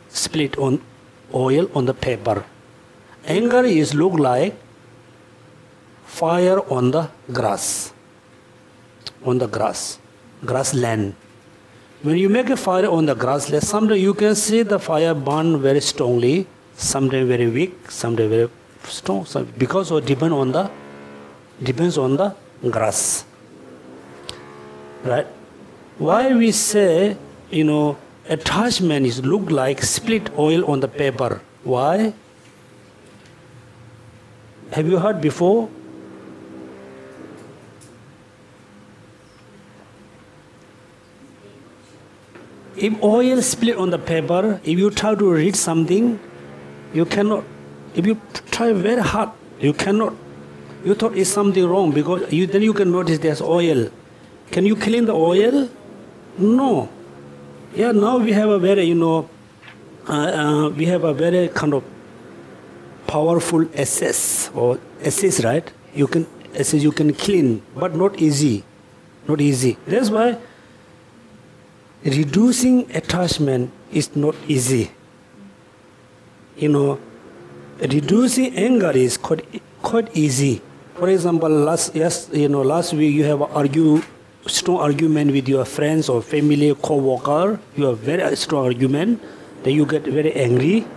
Split on oil on the paper. Anger is look like fire on the grass. On the grassland. When you make a fire on the grassland, sometimes you can see the fire burn very strongly, sometimes very weak, sometimes very strong, because it depends on the grass. Right? Why we say, attachment is look like split oil on the paper. Why? Have you heard before? If oil split on the paper, if you try to read something, you cannot. If you try very hard, you cannot. You thought it's something wrong because then you can notice there's oil. Can you clean the oil? No. Yeah, now we have a very, we have a very kind of powerful SS, right? You can clean, but not easy. Not easy. That's why reducing attachment is not easy. Reducing anger is quite easy. For example, last week you have strong argument with your friends or family, co-worker. You have very strong argument. Then you get very angry.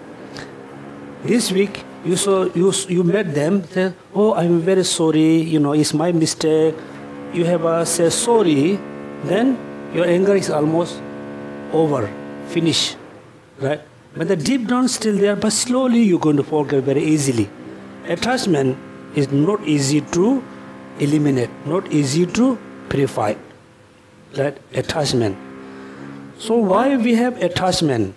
This week you met them. Say, "Oh, I'm very sorry. It's my mistake." You have say sorry. Then your anger is almost over, finished, right? But the deep down still there, but slowly you're going to forget very easily. Attachment is not easy to eliminate, not easy to purify, right? Attachment. So why we have attachment?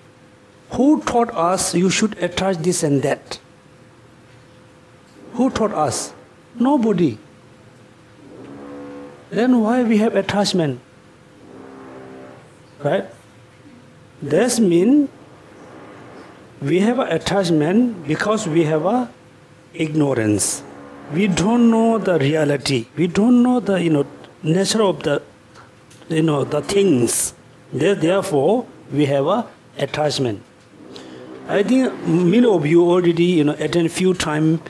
Who taught us you should attach this and that? Who taught us? Nobody. Then why we have attachment? Right? This means we have an attachment because we have a ignorance. We don't know the reality. We don't know the nature of the the things. Therefore, we have a attachment. I think many of you already attend few time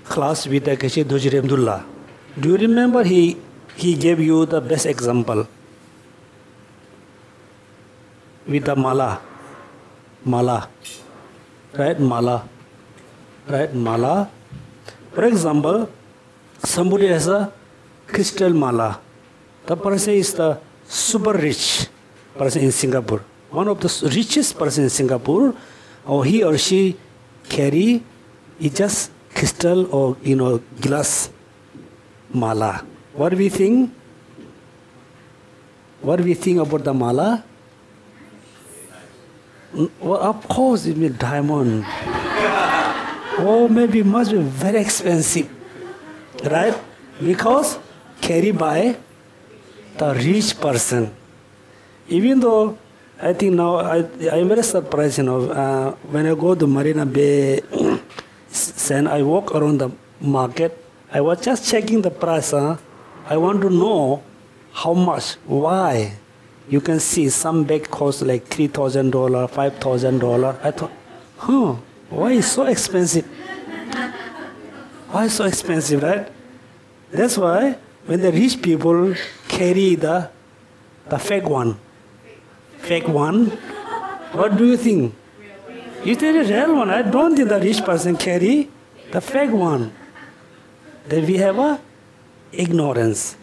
class with Geshe Lobsang. Do you remember he gave you the best example with the mala, right? Mala. For example, somebody has a crystal mala. The person is the super rich person in Singapore. One of the richest person in Singapore, or he or she carry is just crystal or glass mala. What do we think? What do we think about the mala? Well, of course, it means diamond. Or maybe must be very expensive, right? Because carried by the rich person. Even though I think now I'm very surprised, when I go to Marina Bay Sand, I walk around the market. I was just checking the price. I want to know how much, why. You can see some bag costs like $3,000, $5,000. I thought, why is so expensive? Why so expensive, right? That's why when the rich people carry the fake one, what do you think? Is there a real one? I don't think the rich person carry the fake one. Then we have a ignorance.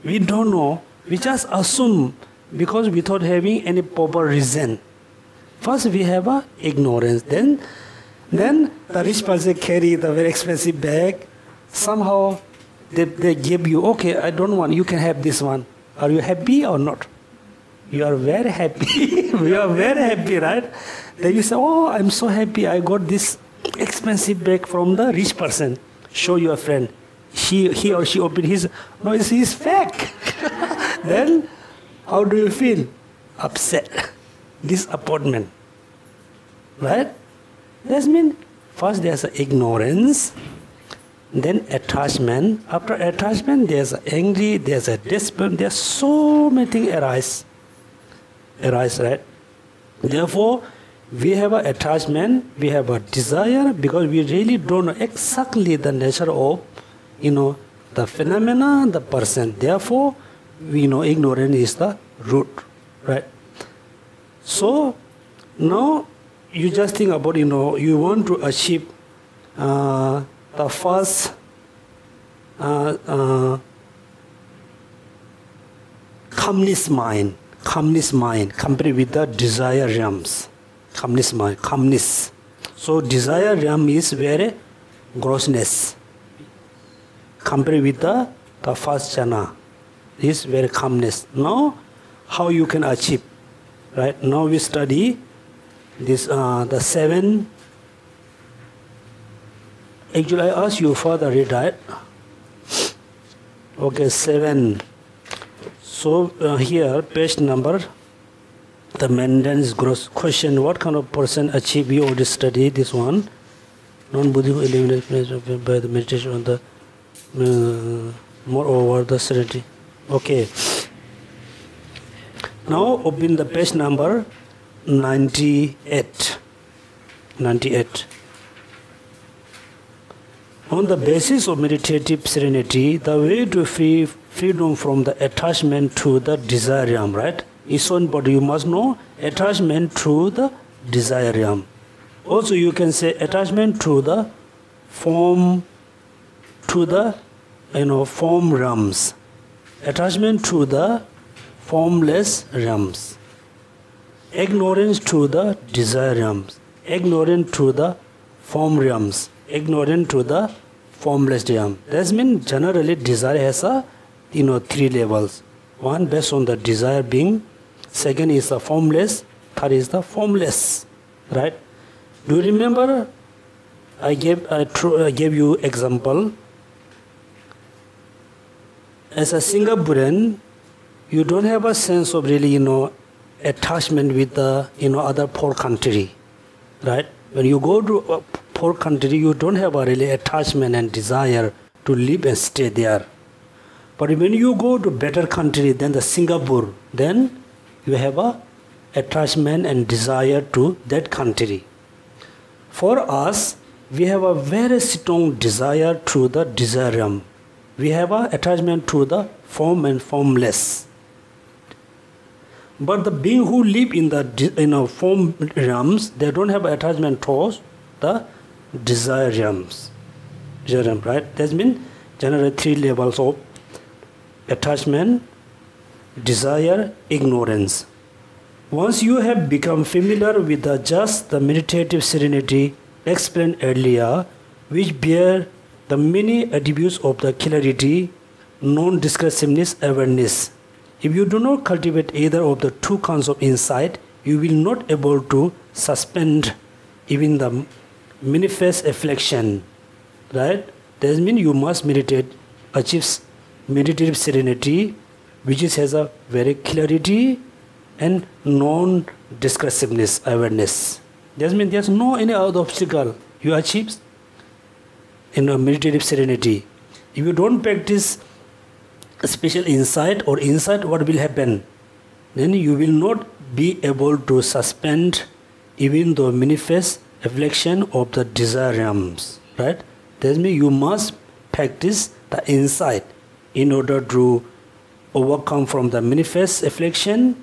We don't know. We just assume because without having any proper reason. First we have a ignorance. Then the rich person carry the very expensive bag. Somehow they give you, okay, I don't want, you can have this one. Are you happy or not? You are very happy. We are very happy, right? Then you say, oh, I'm so happy I got this expensive bag from the rich person. Show your friend. He or she opened his, no, it's fake. Then how do you feel? Upset. Disappointment. Right? That means first there's ignorance, then attachment. After attachment, there's angry, there's a despair, there's so many things arise, right? Therefore, we have an attachment, we have a desire, because we really don't know exactly the nature of, the phenomena, the person. Therefore, we know ignorance is the root, right? So, now you just think about, you want to achieve the first calmness mind compared with the desire realms. Calmness. So desire realm is very grossness. Compared with the first jhana is very calmness. Now, how you can achieve, right? Now we study this the 7. Actually, I ask you further read that. Okay, 7. So here, page number, the maintenance gross question: what kind of person achieve? You already studied this one. Non-Buddhism eliminated by the meditation on the moreover the serenity. Okay. Now open the page number 98. On the basis of meditative serenity, the way to freedom from the attachment to the desire realm, right? Is so important. You must know attachment to the desire realm. Also, you can say attachment to the form, to the form realms. Attachment to the formless realms. Ignorance to the desire realms. Ignorant to the form realms. Ignorant to the formless realm. That means generally desire has a 3 levels. One based on the desire being, second is the formless, third is the formless. Right? Do you remember? I gave you example. As a Singaporean, you don't have a sense of really attachment with the other poor country, right? When you go to a poor country, you don't have a really attachment and desire to live and stay there. But when you go to better country than the Singapore, then you have a attachment and desire to that country. For us, we have a very strong desire to the desire realm. We have an attachment to the form and formless. But the being who live in the form realms, they don't have attachment towards the desire realms. Desire realm, right? That means generally 3 levels of attachment, desire, ignorance. Once you have become familiar with the meditative serenity explained earlier, which bear the many attributes of the clarity, non-discursiveness, awareness. If you do not cultivate either of the 2 kinds of insight, you will not able to suspend even the manifest affliction, right? That means you must meditate, achieve meditative serenity, which has a very clarity and non-discursiveness, awareness. That means there's no any other obstacle you achieve in a meditative serenity. If you don't practice a special insight or insight, what will happen? Then you will not be able to suspend even the manifest affliction of the desire realms, right? That means you must practice the insight in order to overcome from the manifest affliction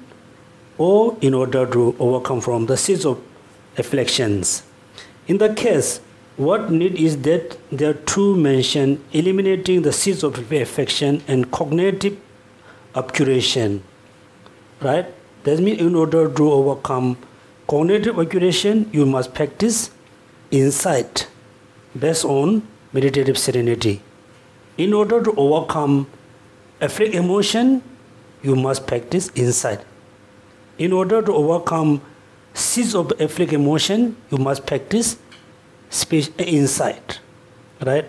or in order to overcome from the seeds of afflictions. In the case, what need is that there are 2 mentioned, eliminating the seeds of affection and cognitive obscuration, right? That means in order to overcome cognitive obscuration, you must practice insight based on meditative serenity. In order to overcome afflict emotion, you must practice insight. In order to overcome seeds of afflict emotion, you must practice insight, right?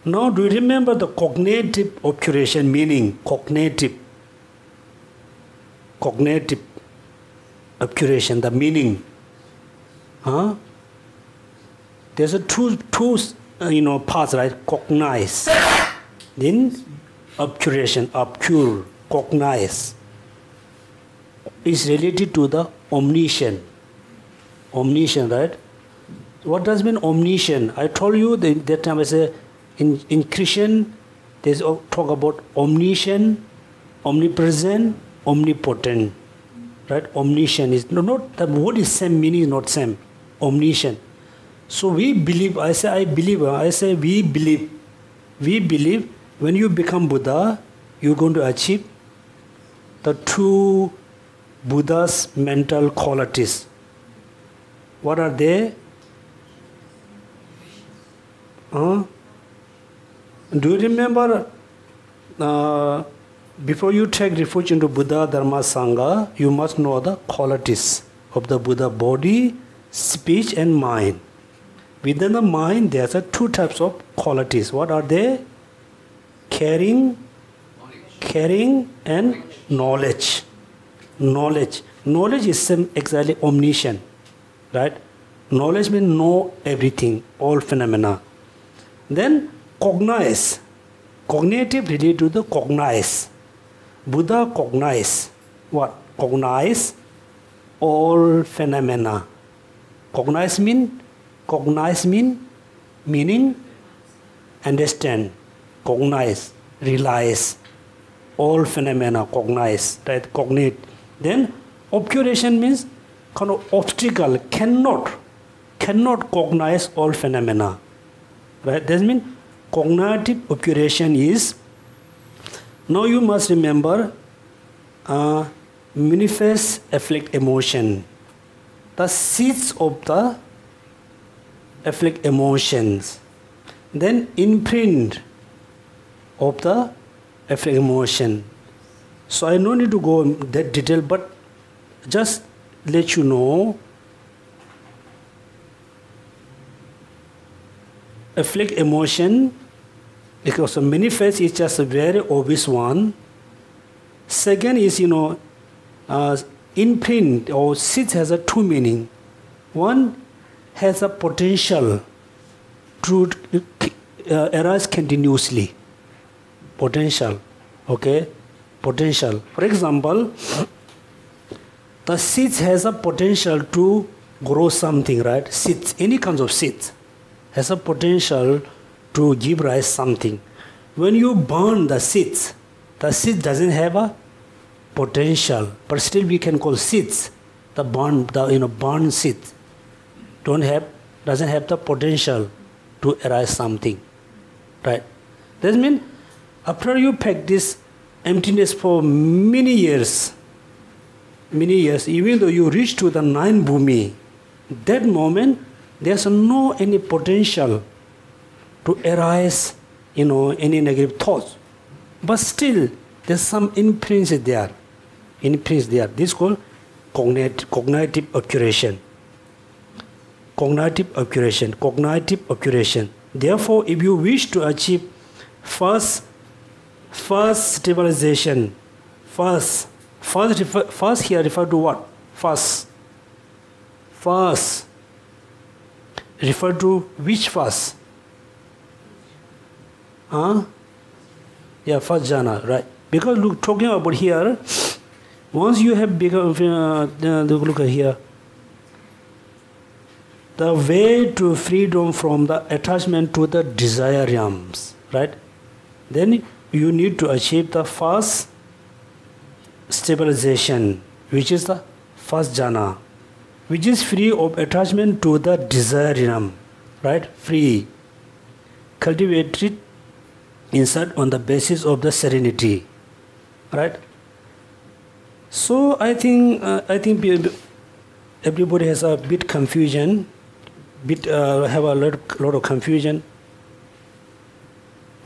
Now, do you remember the cognitive obscuration meaning? Cognitive obscuration, the meaning. There's a two parts, right? Cognize, then obscuration, obscure, cognize is related to the omniscient, right? What does mean omniscient? I told you that time I say in Christian there's talk about omniscient, omnipresent, omnipotent, right? Omniscient is not the word is same, meaning is not same. Omniscient. So we believe. I say I believe. I say we believe. We believe when you become Buddha, you're going to achieve the 2 Buddha's mental qualities. What are they? Do you remember before you take refuge into Buddha, Dharma, Sangha, you must know the qualities of the Buddha: body, speech and mind. Within the mind, there are 2 types of qualities. What are they? Caring and knowledge. Knowledge is exactly omniscient, right? Knowledge means know everything, all phenomena. Then cognize. Cognitive related to the cognize. Buddha cognize. What? Cognize all phenomena. Cognize mean meaning, understand, cognize, realize all phenomena, cognize, right? Cognate. Then obscuration means kind of obstacle, cannot cognize all phenomena, right? That means cognitive obscuration is. Now you must remember manifest afflict emotion. The seeds of the afflict emotions, then imprint of the afflict emotion. So I no need to go in that detail, but just let you know, afflict emotion, because the manifest is just a very obvious one. Second is, imprint or seeds has a 2 meaning. One has a potential to arise continuously. Potential, okay? Potential. For example, the seeds has a potential to grow something, right? Seeds, any kinds of seeds, has a potential to give rise something. When you burn the seed doesn't have a potential, but still we can call seeds. The burn seeds doesn't have the potential to arise something, right? That means after you practice emptiness for many years, even though you reach to the 9 bhumi, that moment there's no any potential to arise, any negative thoughts. But still, there's some imprints there. This is called cognitive accuration. Cognitive accuration. Therefore, if you wish to achieve first stabilization, first here refer to what? First refer to which first? Yeah, first jhana, right? Because look, talking about here, once you have become, look at here, the way to freedom from the attachment to the desire realms, right? Then you need to achieve the first stabilization, which is the first jhana, which is free of attachment to the desire realm, right? Free. Cultivate it inside on the basis of the serenity, right? So I think everybody has a bit confusion, have a lot of confusion.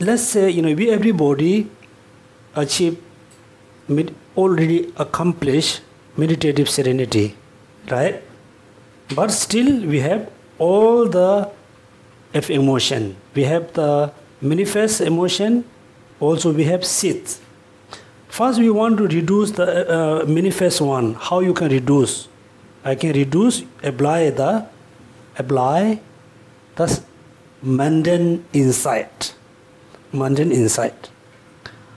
Let's say we everybody already accomplished meditative serenity, right? But still we have all the emotion. We have the manifest emotion. Also we have seeds. First we want to reduce the manifest one. How you can reduce? I can reduce, apply the mundane insight.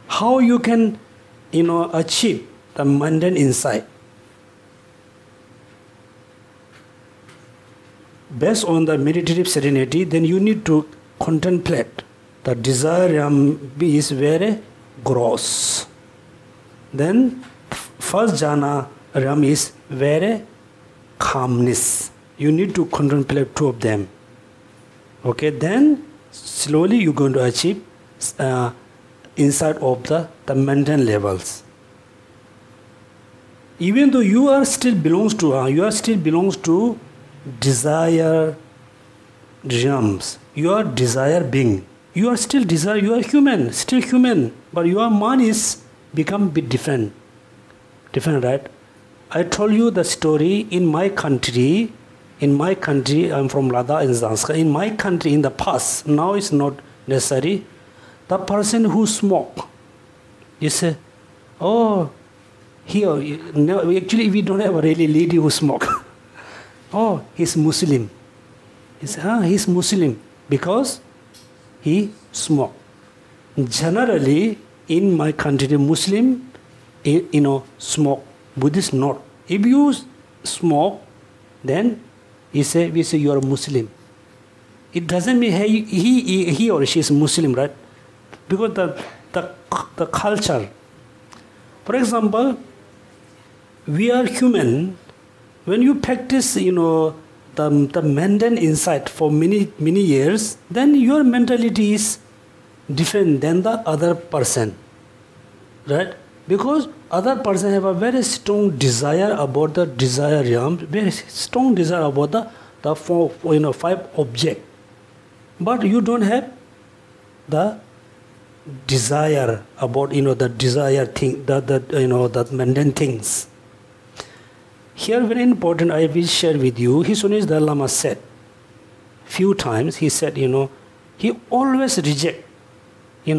How you can achieve the mundane insight? Based on the meditative serenity, then you need to contemplate the desire realm is very gross. Then first jhana realm is very calmness. You need to contemplate two of them. Okay, then slowly you're going to achieve inside of the mundane levels. Even though you are still belongs to desire realms. You are desire being. You are still desire. You are human, still human. But your mind is become a bit different, right? I told you the story in my country. I'm from Ladakh in Zanskar. In my country, in the past, now it's not necessary. The person who smoke, you say, oh, here, no, actually we don't have a really lady who smoke. Oh, he's Muslim. You say, he's Muslim because he smoke. Generally, in my country, Muslim, smoke. Buddhist not. If you smoke, then we say you are a Muslim. It doesn't mean he or she is Muslim, right? Because the culture. For example, we are human. When you practice, the mundane insight for many years, then your mentality is different than the other person, right? Because other person have a very strong desire about the desire realm, very strong desire about the five object, but you don't have the desire about the desire thing, the mundane things. Here, very important, I will share with you. His Holiness Dalai Lama said few times. He said, he always reject. He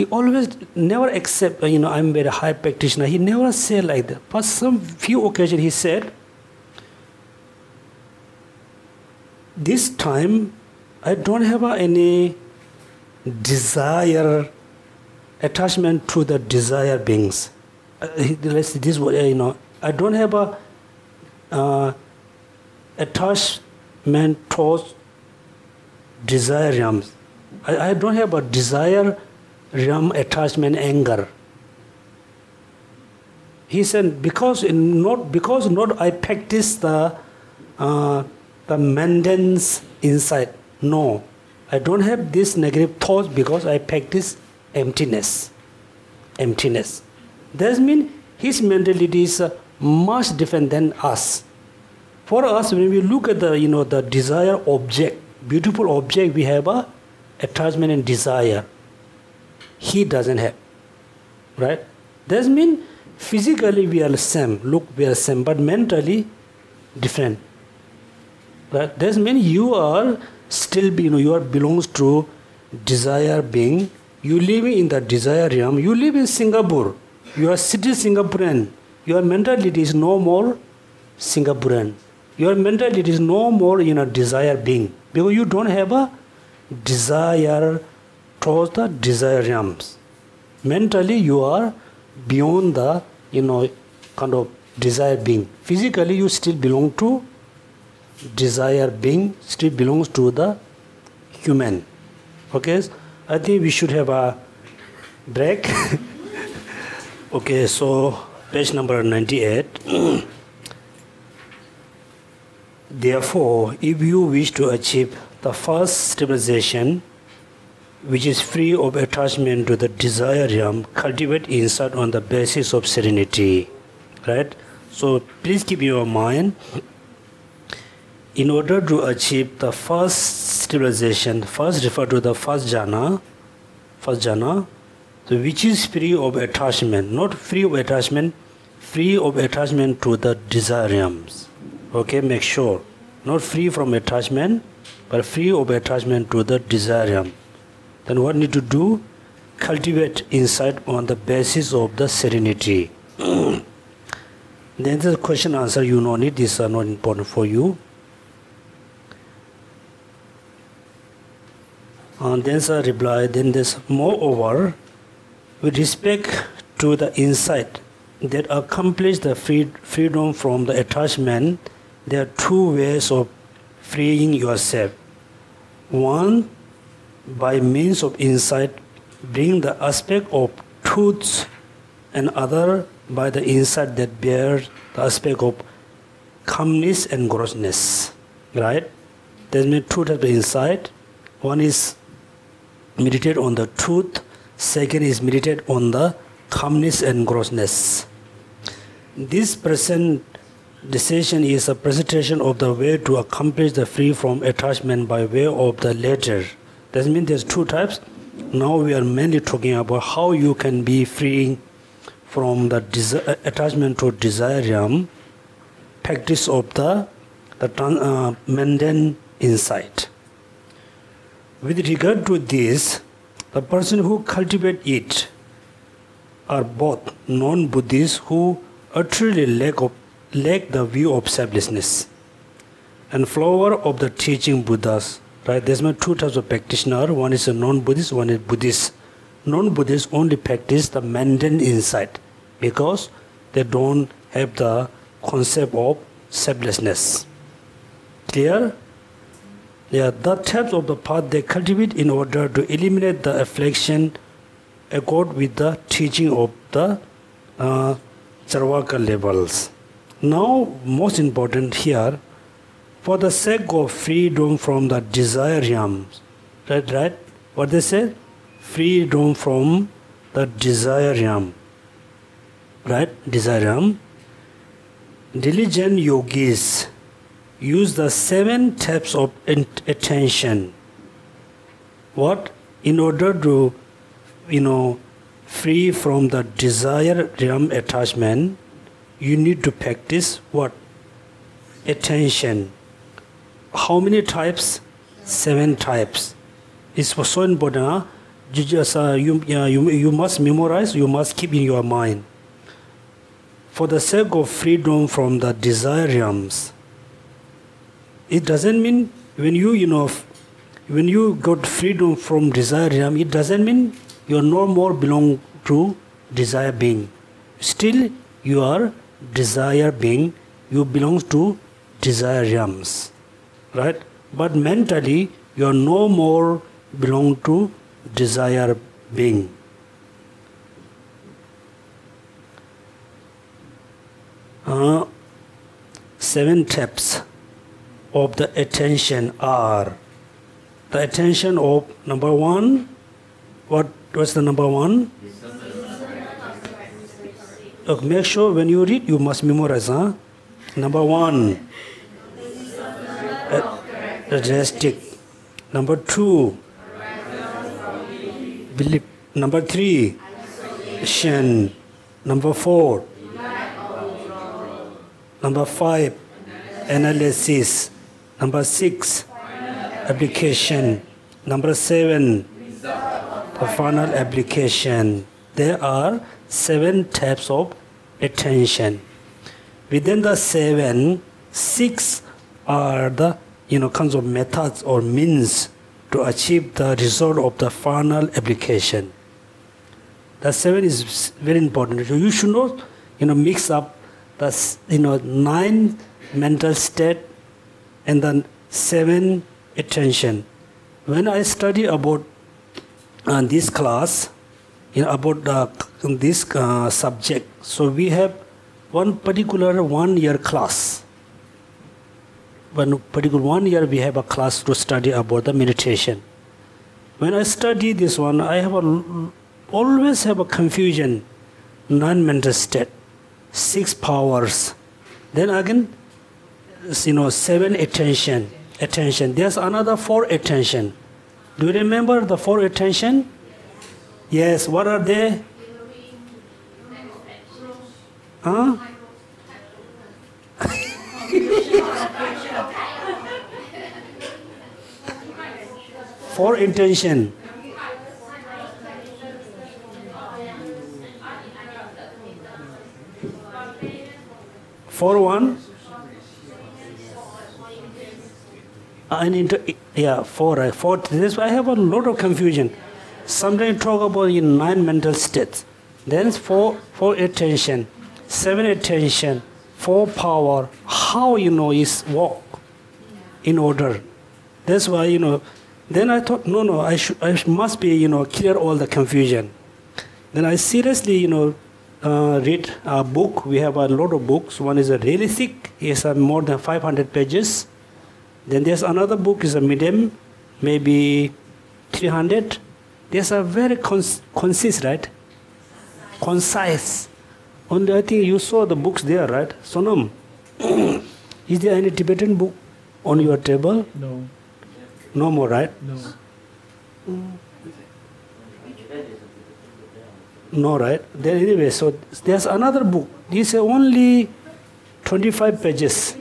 always never accept. I'm very high practitioner. He never said like that. But some few occasions he said, this time I don't have any desire, attachment to the desire beings. This I don't have a attachment towards desire realms. I don't have a desire realm attachment anger. He said because not I practice the maintenance inside. No, I don't have this negative thoughts because I practice emptiness. Emptiness. That means his mentality is much different than us. For us, when we look at the desire object, beautiful object, we have a attachment and desire. He doesn't have, right? That means physically we are same. Look, we are same, but mentally different. Right? That means you are still, you are belongs to desire being. You live in the desire realm. You live in Singapore. You are city Singaporean. Your mentality is no more Singaporean. Your mentality is no more desire being, because you don't have a desire towards the desire realms. Mentally you are beyond the kind of desire being. Physically you still belong to desire being, still belongs to the human. Okay, I think we should have a break. Okay, so page number 98. Therefore, if you wish to achieve the first stabilization, which is free of attachment to the desire realm, cultivate insight on the basis of serenity. Right? So please keep in your mind, in order to achieve the first stabilization, first refer to the first jhana, so which is free of attachment, not free of attachment, free of attachment to the desire realms. Okay, make sure, not free from attachment, but free of attachment to the desire realm. Then what need to do? Cultivate insight on the basis of the serenity. Then the question answer you don't need, these are not important for you. And then the reply, then this moreover, with respect to the insight that accomplish the freedom from the attachment, there are two ways of freeing yourself. One, by means of insight, bring the aspect of truths, and other by the insight that bears the aspect of calmness and grossness. Right? There's two types of insight. One is meditate on the truth. Second is meditate on the calmness and grossness. This present decision is a presentation of the way to accomplish the free from attachment by way of the latter. That means there's two types. Now we are mainly talking about how you can be free from the attachment to desire realm, practice of the mundane insight. With regard to this, the person who cultivates it are both non-Buddhists who utterly lack the view of selflessness, and follower of the teaching Buddhas. Right? There's two types of practitioner. One is a non-Buddhist, one is Buddhist. Non-Buddhists only practice the mundane insight because they don't have the concept of selflessness. Clear? Yeah, the types of the path they cultivate in order to eliminate the affliction accord with the teaching of the Charvaka levels. Now, most important here, for the sake of freedom from the desire realms, right? What they say? Freedom from the desire realm, right? Desire realm. Diligent yogis use the 7 types of attention. What? In order to, free from the desire realm attachment, you need to practice what? Attention. How many types? 7 types. It's so important. Huh? You just you must memorize. You must keep in your mind. For the sake of freedom from the desire realms. It doesn't mean when when you got freedom from desire realm, it doesn't mean you are no more belong to desire being. Still, you are desire being. You belong to desire realms, right? But mentally, you are no more belong to desire being. Seven steps of the attention are the attention of number one. What was the number one? Okay, make sure when you read, you must memorize. Number one, characteristic. Number two, belief. Number three, action. Number four, number five, analysis. Number six, application. Number seven, the final application. There are seven types of attention. Within the seven, six are the kinds of methods or means to achieve the result of the final application. The seven is very important. So you should not mix up the 9 mental state and then 7 attention. When I study about this class, about this subject, so we have one particular 1 year class. One particular 1 year we have a class to study about the meditation. When I study this one, I have always have a confusion. 9 mental state, 6 powers, then again 7 attention. There's another 4 attention. Do you remember the 4 attention? Yes. What are they? Huh? For intention. For one. For this I have a lot of confusion. Sometimes talk about 9 mental states. Then 4 attention, 7 attention, 4 power. How is walk in order? That's why Then I thought I must be clear all the confusion. Then I seriously read a book. We have a lot of books. One is a really thick. It's more than 500 pages. Then there's another book is a medium, maybe 300. There's a very concise, right? Concise. Only I think you saw the books there, right? Sonam, is there any Tibetan book on your table? No. No more, right? No. No, right? Then anyway, so there's another book. This is only 25 pages.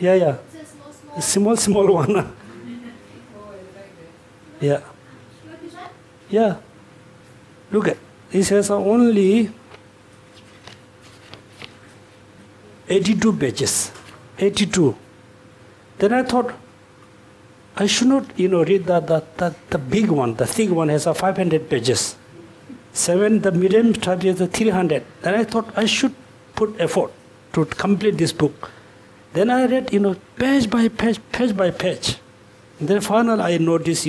Yeah. Small one. Yeah. Yeah. Look at this has only 82 pages. 82. Then I thought I should not, read the big one. The thick one has 500 pages. 7, the medium type is 300. Then I thought I should put effort to complete this book. Then I read, page by page. And then finally I noticed,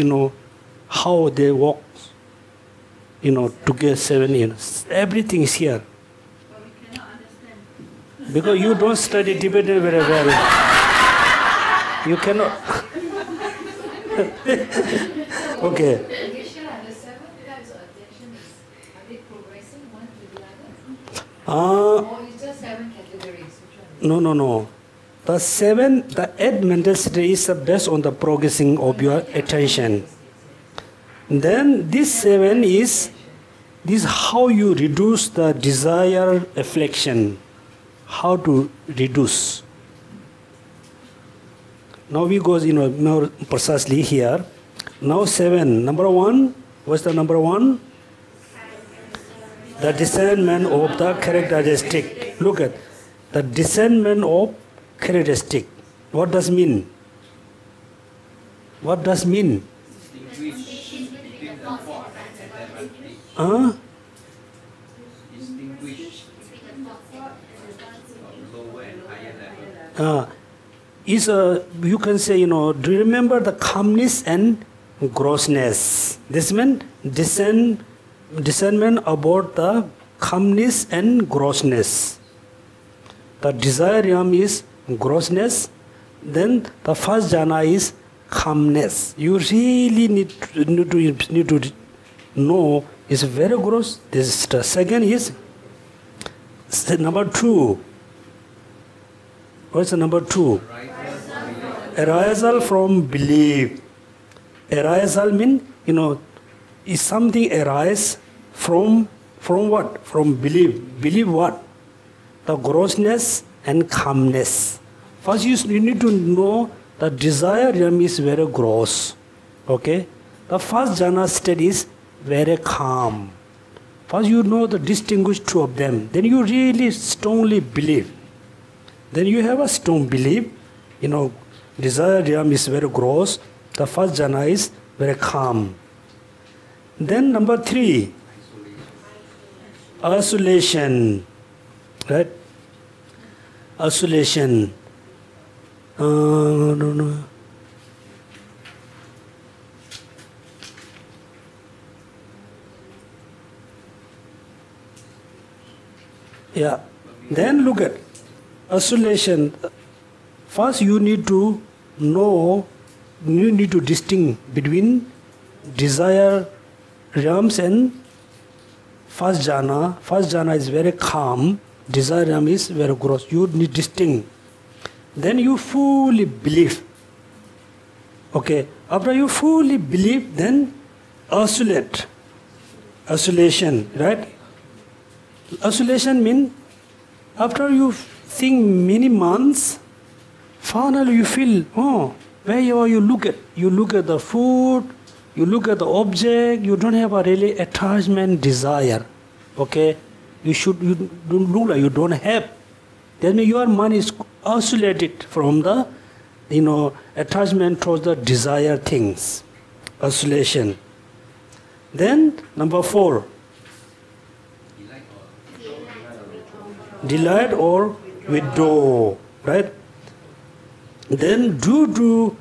how they walk, to get 7, everything is here. But we cannot understand. Because you don't study Tibetan very well. You cannot. Okay. Geshe, the 7 types of attention, are they progressing one to the other? Or is just 7 categories? Which one? No. The 8 mental state is based on the progressing of your attention. Then this 7 is how you reduce the desire affliction. How to reduce. Now we go, more precisely here. Now 7. Number 1. What's the number 1? The discernment of the characteristic. Look at the discernment of characteristic. What does it mean? What does mean? Huh? You can say, do you remember the calmness and grossness? This means discernment about the calmness and grossness. The desire realm is grossness, then the first jhana is calmness. You really need to know it's very gross. This is the second is number 2. What's the number 2? Arisal from belief. Arisal means, is something arise from what? From belief. Believe what? The grossness and calmness. First you need to know the desire realm is very gross. Okay? The first jhana state is very calm. First you know the distinguish two of them. Then you really strongly believe. Then you have a strong belief, desire realm is very gross. The first jhana is very calm. Then number 3, isolation. Right? Isolation. No. Yeah. Then look at isolation. First you need to know, you need to distinguish between desire realms and first jhana. First jhana is very calm, desire realm is very gross. You need distinct. Then you fully believe. Okay, after you fully believe, then isolate. Isolation, right? Isolation means after you think many months, finally you feel, wherever you look at the food, you look at the object, you don't have a really attachment desire. Okay? You don't look like you don't have. That means your mind is isolated from the, attachment towards the desired things. Isolation. Then, number 4. Delight or withdraw. Right? Then due to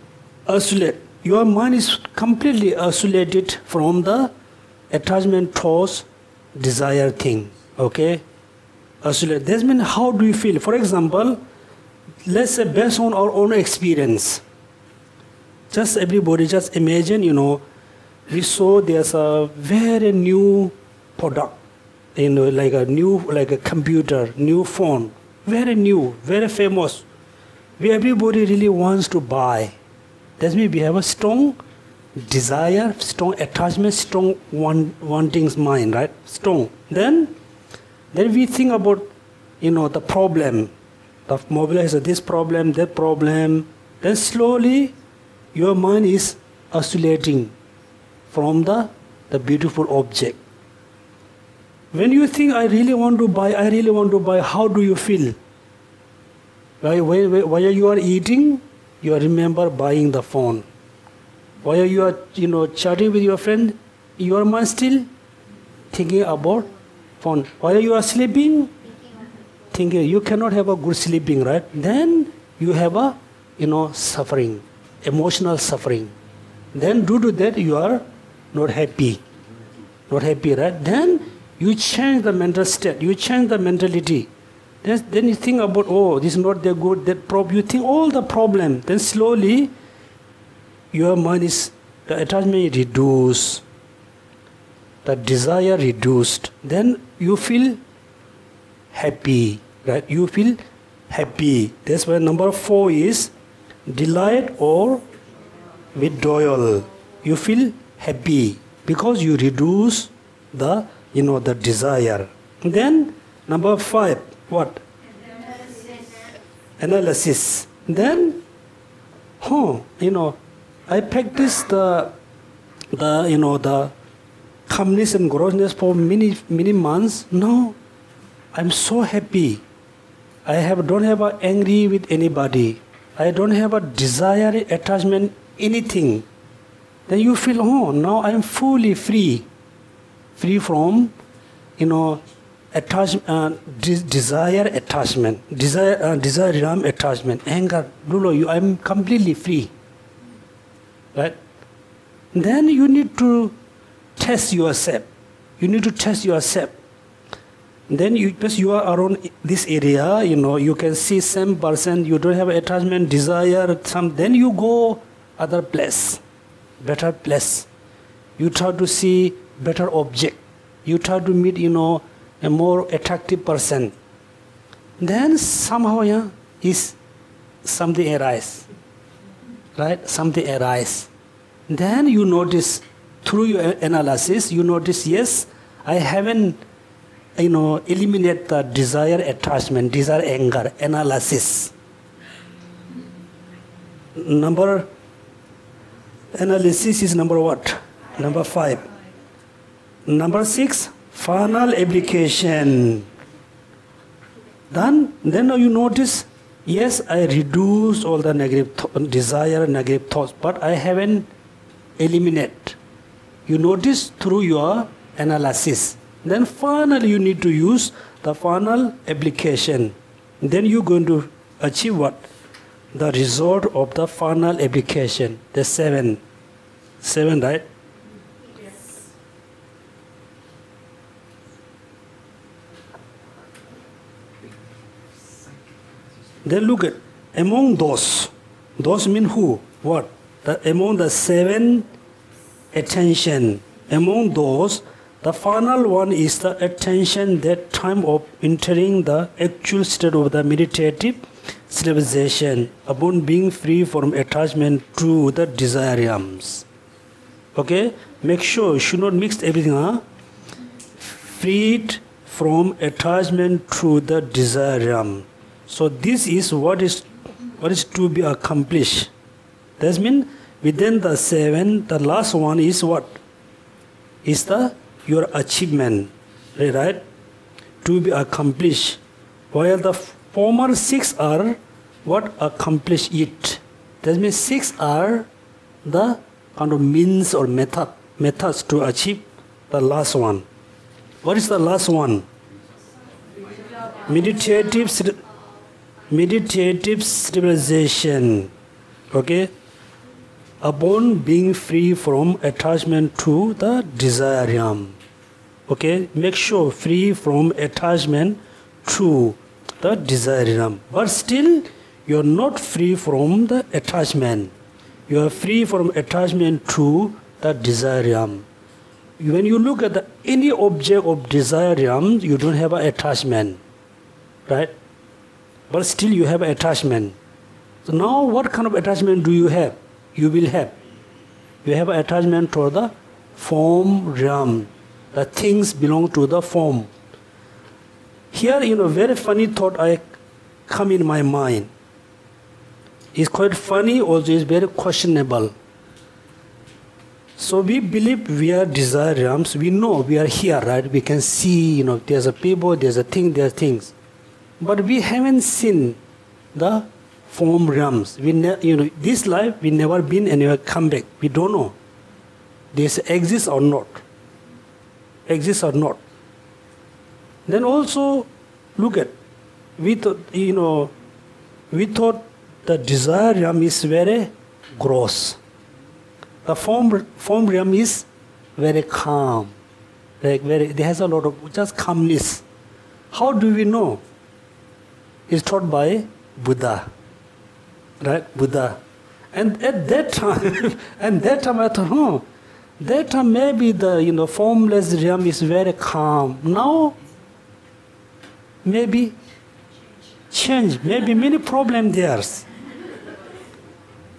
isolate, your mind is completely isolated from the attachment towards desired thing. Okay? Isolate. That means how do you feel? For example, let's say based on our own experience. Just everybody just imagine, we saw there's a very new product, like a computer, new phone, very new, very famous. Everybody really wants to buy. That means we have a strong desire, strong attachment, strong wanting mind, right? Strong. Then we think about, the problem. The mobile has this problem, that problem. Then slowly your mind is isolating from the beautiful object. When you think, I really want to buy, how do you feel? While you are eating, you remember buying the phone. While you are, chatting with your friend, your mind still thinking about phone. While you are sleeping, thinking you cannot have a good sleeping, right? Then you have a, suffering, emotional suffering. Then due to that, you are not happy. Not happy, right? Then you change the mental state, you change the mentality. Then you think about, this is not that good, that you think all the problem. Then slowly, your mind is, the attachment reduced, the desire reduced. Then you feel happy, right? You feel happy. That's why number 4 is delight or withdrawal. You feel happy because you reduce the, the desire. Then number 5. What? Analysis. Then, I practice the calmness and grossness for many months. Now, I'm so happy. I don't have a angry with anybody. I don't have a desire, attachment, anything. then you feel, oh, now I'm fully free. Free from, desire attachment, desire attachment, anger, I'm completely free. Right? Then you need to test yourself. Then because you are around this area, you can see same person, you don't have attachment, desire, then you go other place, better place. You try to see better object. You try to meet, a more attractive person. Then somehow, is something arise. Right? Something arise. Then you notice, through your analysis, you notice, yes, I haven't, eliminate the desire attachment, desire anger, analysis. Analysis is number what? Number 5. Number 6, final application. Then you notice, yes, I reduced all the negative desire, negative thoughts, but I haven't eliminated. You notice through your analysis. Then finally you need to use the final application. Then you're going to achieve what? The result of the final application. The 7. 7, right? Yes. Then look at, among those mean who? What? Among the 7 attention, among those, the final one is the attention that time of entering the actual state of the meditative civilization upon being free from attachment to the desires. Okay? Make sure you should not mix everything. Freed from attachment to the desire. So this is what is to be accomplished. That means within the 7, the last one is what? Is your achievement, right? To be accomplished. While the former 6 are what? Accomplish it. That means 6 are the kind of means or methods to achieve the last one. What is the last one? Meditative civilization. Okay? Upon being free from attachment to the desire. Okay? Make sure free from attachment to the desire. But still, you are not free from the attachment. You are free from attachment to the desire. When you look at any object of desire, you don't have an attachment. Right? But still you have attachment. So now what kind of attachment do you have? You will have. You have an attachment toward the form realm. The things belong to the form. Here, very funny thought I come in my mind. It's quite funny, also it's very questionable. So we believe we are desire realms. We know we are here, right? We can see, there's a people, there's a thing, there are things. But we haven't seen the form realms. This life we never been anywhere, come back. We don't know. This exists or not. Exists or not. Then also look at, we thought the desire realm is very gross. The form realm is very calm. Like there has a lot of just calmness. How do we know? It's taught by Buddha. Right? Buddha. And at that time, I thought, that time maybe the formless realm is very calm. Now, maybe change. Maybe many problems there.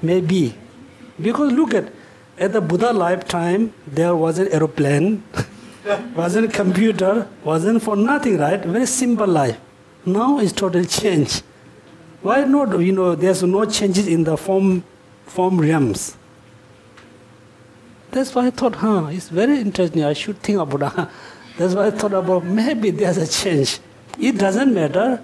Maybe. Because look at the Buddha lifetime, there wasn't aeroplane, wasn't computer, wasn't for nothing, right? Very simple life. Now it's total change. Why not? There's no changes in the form realms. That's why I thought, it's very interesting. I should think about that. That's why I thought about maybe there's a change. It doesn't matter.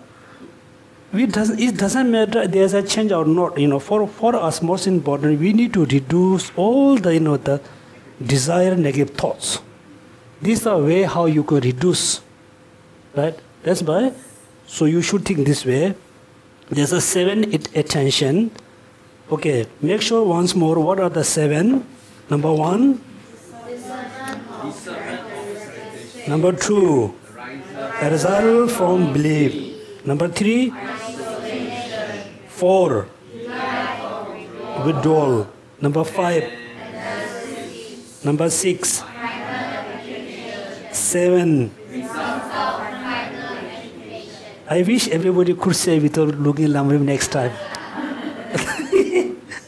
it doesn't matter there's a change or not. For us, most important, we need to reduce all the the desire negative thoughts. This is the way how you can reduce, right? That's why. So you should think this way. There's a 7 attention. Okay, make sure once more. What are the 7? Number 1. Number 2. Arousal from belief. Number 3. 4. Withdrawal. Number 5. Number 6. 7. I wish everybody could say without looking Lamrim next time.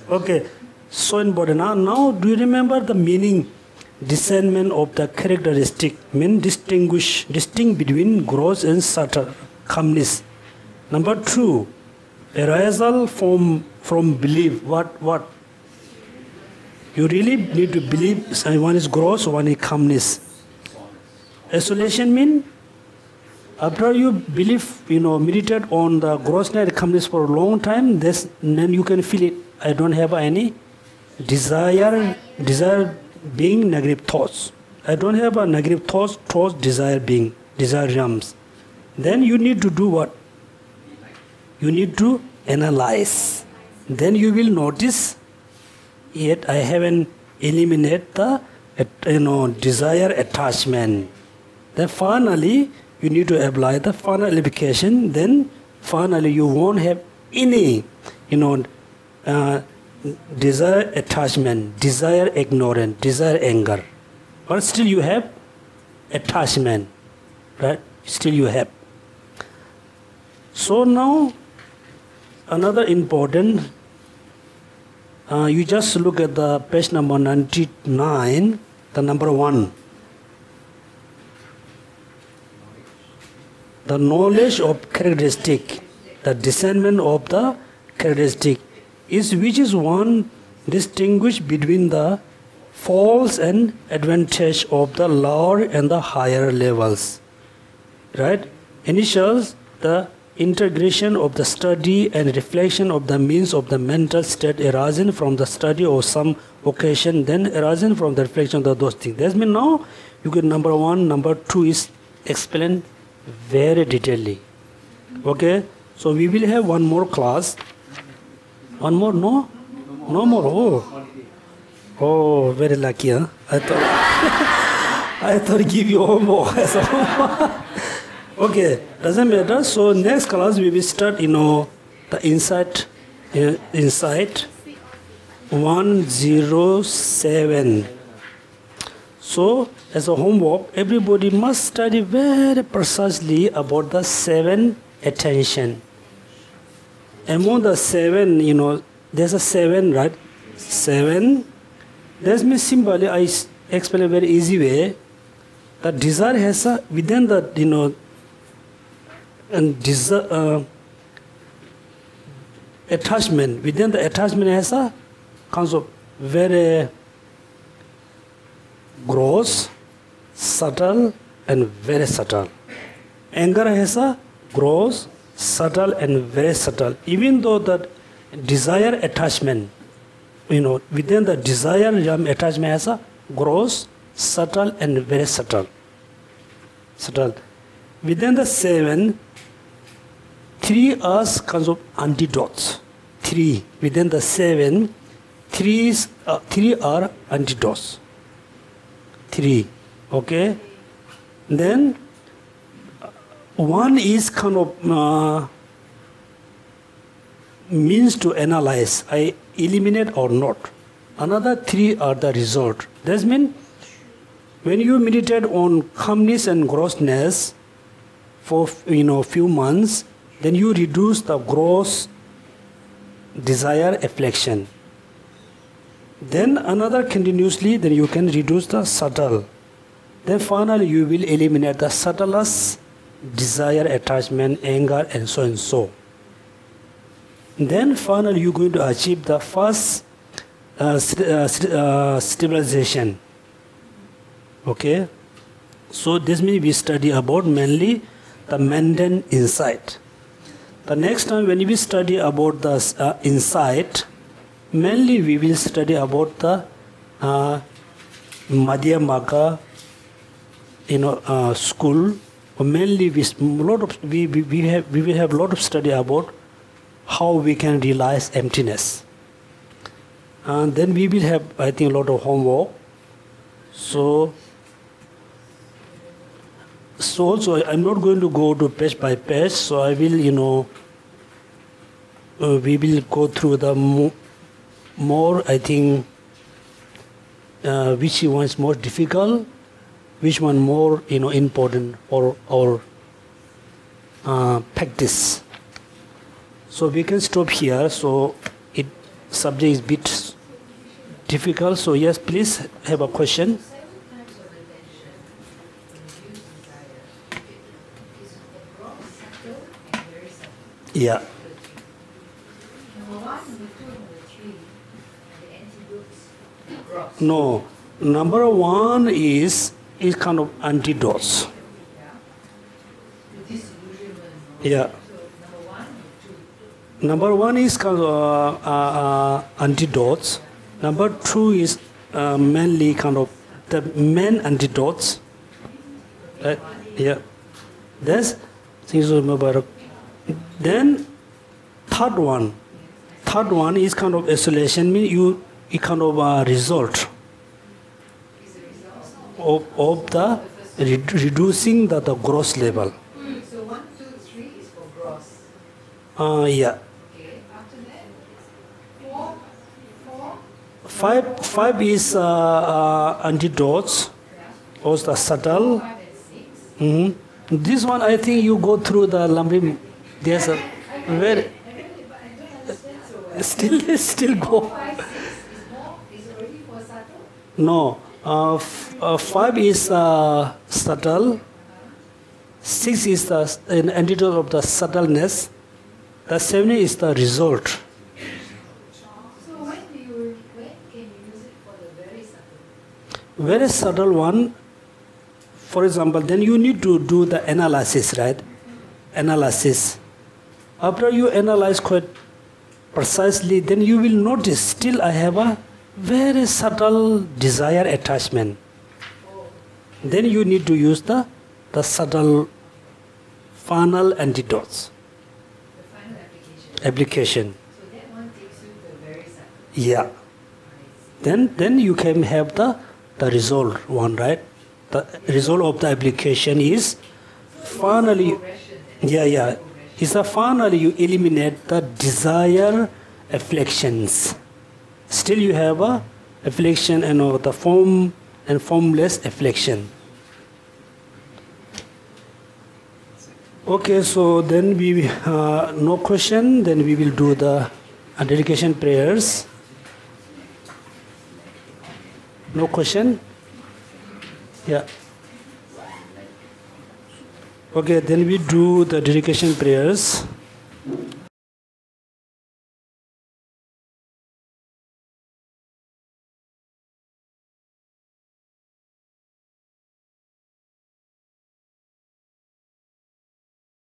Okay, so important. Now, do you remember the meaning? Discernment of the characteristic mean distinct between gross and subtle calmness. Number 2, arousal from belief. What? You really need to believe one is gross, one is calmness. Isolation mean after you believe, meditate on the grossness and calmness for a long time, then you can feel it. I don't have any desire being negative thoughts. I don't have a negative thoughts, desire realms. Then you need to do what? You need to analyze. Then you will notice, yet I haven't eliminated the desire attachment. Then finally, you need to apply the final application. Then finally, you won't have any, desire attachment, desire ignorance, desire anger. But still you have attachment, right? Still you have. So now, another important, you just look at the page number 99, the number 1. The knowledge of characteristic, the discernment of the characteristic, which is one distinguish between the faults and advantage of the lower and the higher levels. Right? Initials, the integration of the study and reflection of the means of the mental state arising from the study of some occasion, then arising from the reflection of those things. That means now you get number 1, number 2 is explained very detailedly. Okay? So we will have one more class. One more? No? No more. Oh, very lucky, huh? I thought give you one more. Okay, doesn't matter. So next class we will start, the insight 107. So as a homework, everybody must study very precisely about the 7 attention. Among the 7, there's a 7, right? 7. That means simply, I explain a very easy way. The desire has a, within the, and desire, attachment, within the attachment has a concept very gross, subtle, and very subtle. Anger has a gross, subtle, and very subtle. Even though that desire attachment, within the desire attachment has a gross, subtle, and very subtle. Within the 7, 3 are kinds of antidotes. 3 within the 7, 3 are antidotes. 3, okay. Then 1 is kind of means to analyze, I eliminate or not. Another 3 are the result. That means when you meditate on calmness and grossness for few months, then you reduce the gross desire affliction. Then another continuously, then you can reduce the subtle. Then finally you will eliminate the subtlest desire, attachment, anger, and so and so. Then finally you're going to achieve the first stabilization. Okay? So this means we study about mainly the mundane insight. The next time when we study about the insight, mainly we will study about the Madhyamaka, school. Mainly we will have a lot of study about how we can realize emptiness. And then we will have, I think, a lot of homework. So also I'm not going to go to page by page, so I will, we will go through the more, I think, which one is more difficult, which one more, important for our practice. So we can stop here. So subject is a bit difficult. So yes, please have a question. 7 types of attention reduce desire. Is the gross, subtle, and very subtle. Yeah. Number 1, number 2, number 3, and the antidotes gross. No, number 1 is kind of antidotes. Yeah. The disillusionment. Yeah. So number 1, number 2. Number 1 is kind of antidotes. Number 2 is mainly kind of the main antidotes. Yeah. That's things remember. Then third one is kind of isolation. Mean you kind of result of the reducing the gross level. So 1, 2, 3 is for gross. Yeah. Okay. After that, 4, 5 is antidotes, or the subtle. 5, and 6. This one I think you go through the Lamrim. There's a very I read it, but I don't understand so well. still go. 5, 6 is already for subtle. No, 5 is subtle. 6 is an antidote of the subtleness. The 7 is the result. So when can you use it for the very subtle? Very subtle one. For example, then you need to do the analysis, right? Analysis. After you analyze quite precisely, then you will notice still I have a very subtle desire attachment. Then you need to use the subtle final antidotes. The final application. Application. So that one takes you to the very subtle. Yeah. Then you can have the result one, right? The result of the application is finally, is finally you eliminate the desire afflictions. Still you have a affliction and the form and formless affliction. Okay, so then we no question. Then we will do the dedication prayers. No question. Yeah. Okay, then we do the dedication prayers.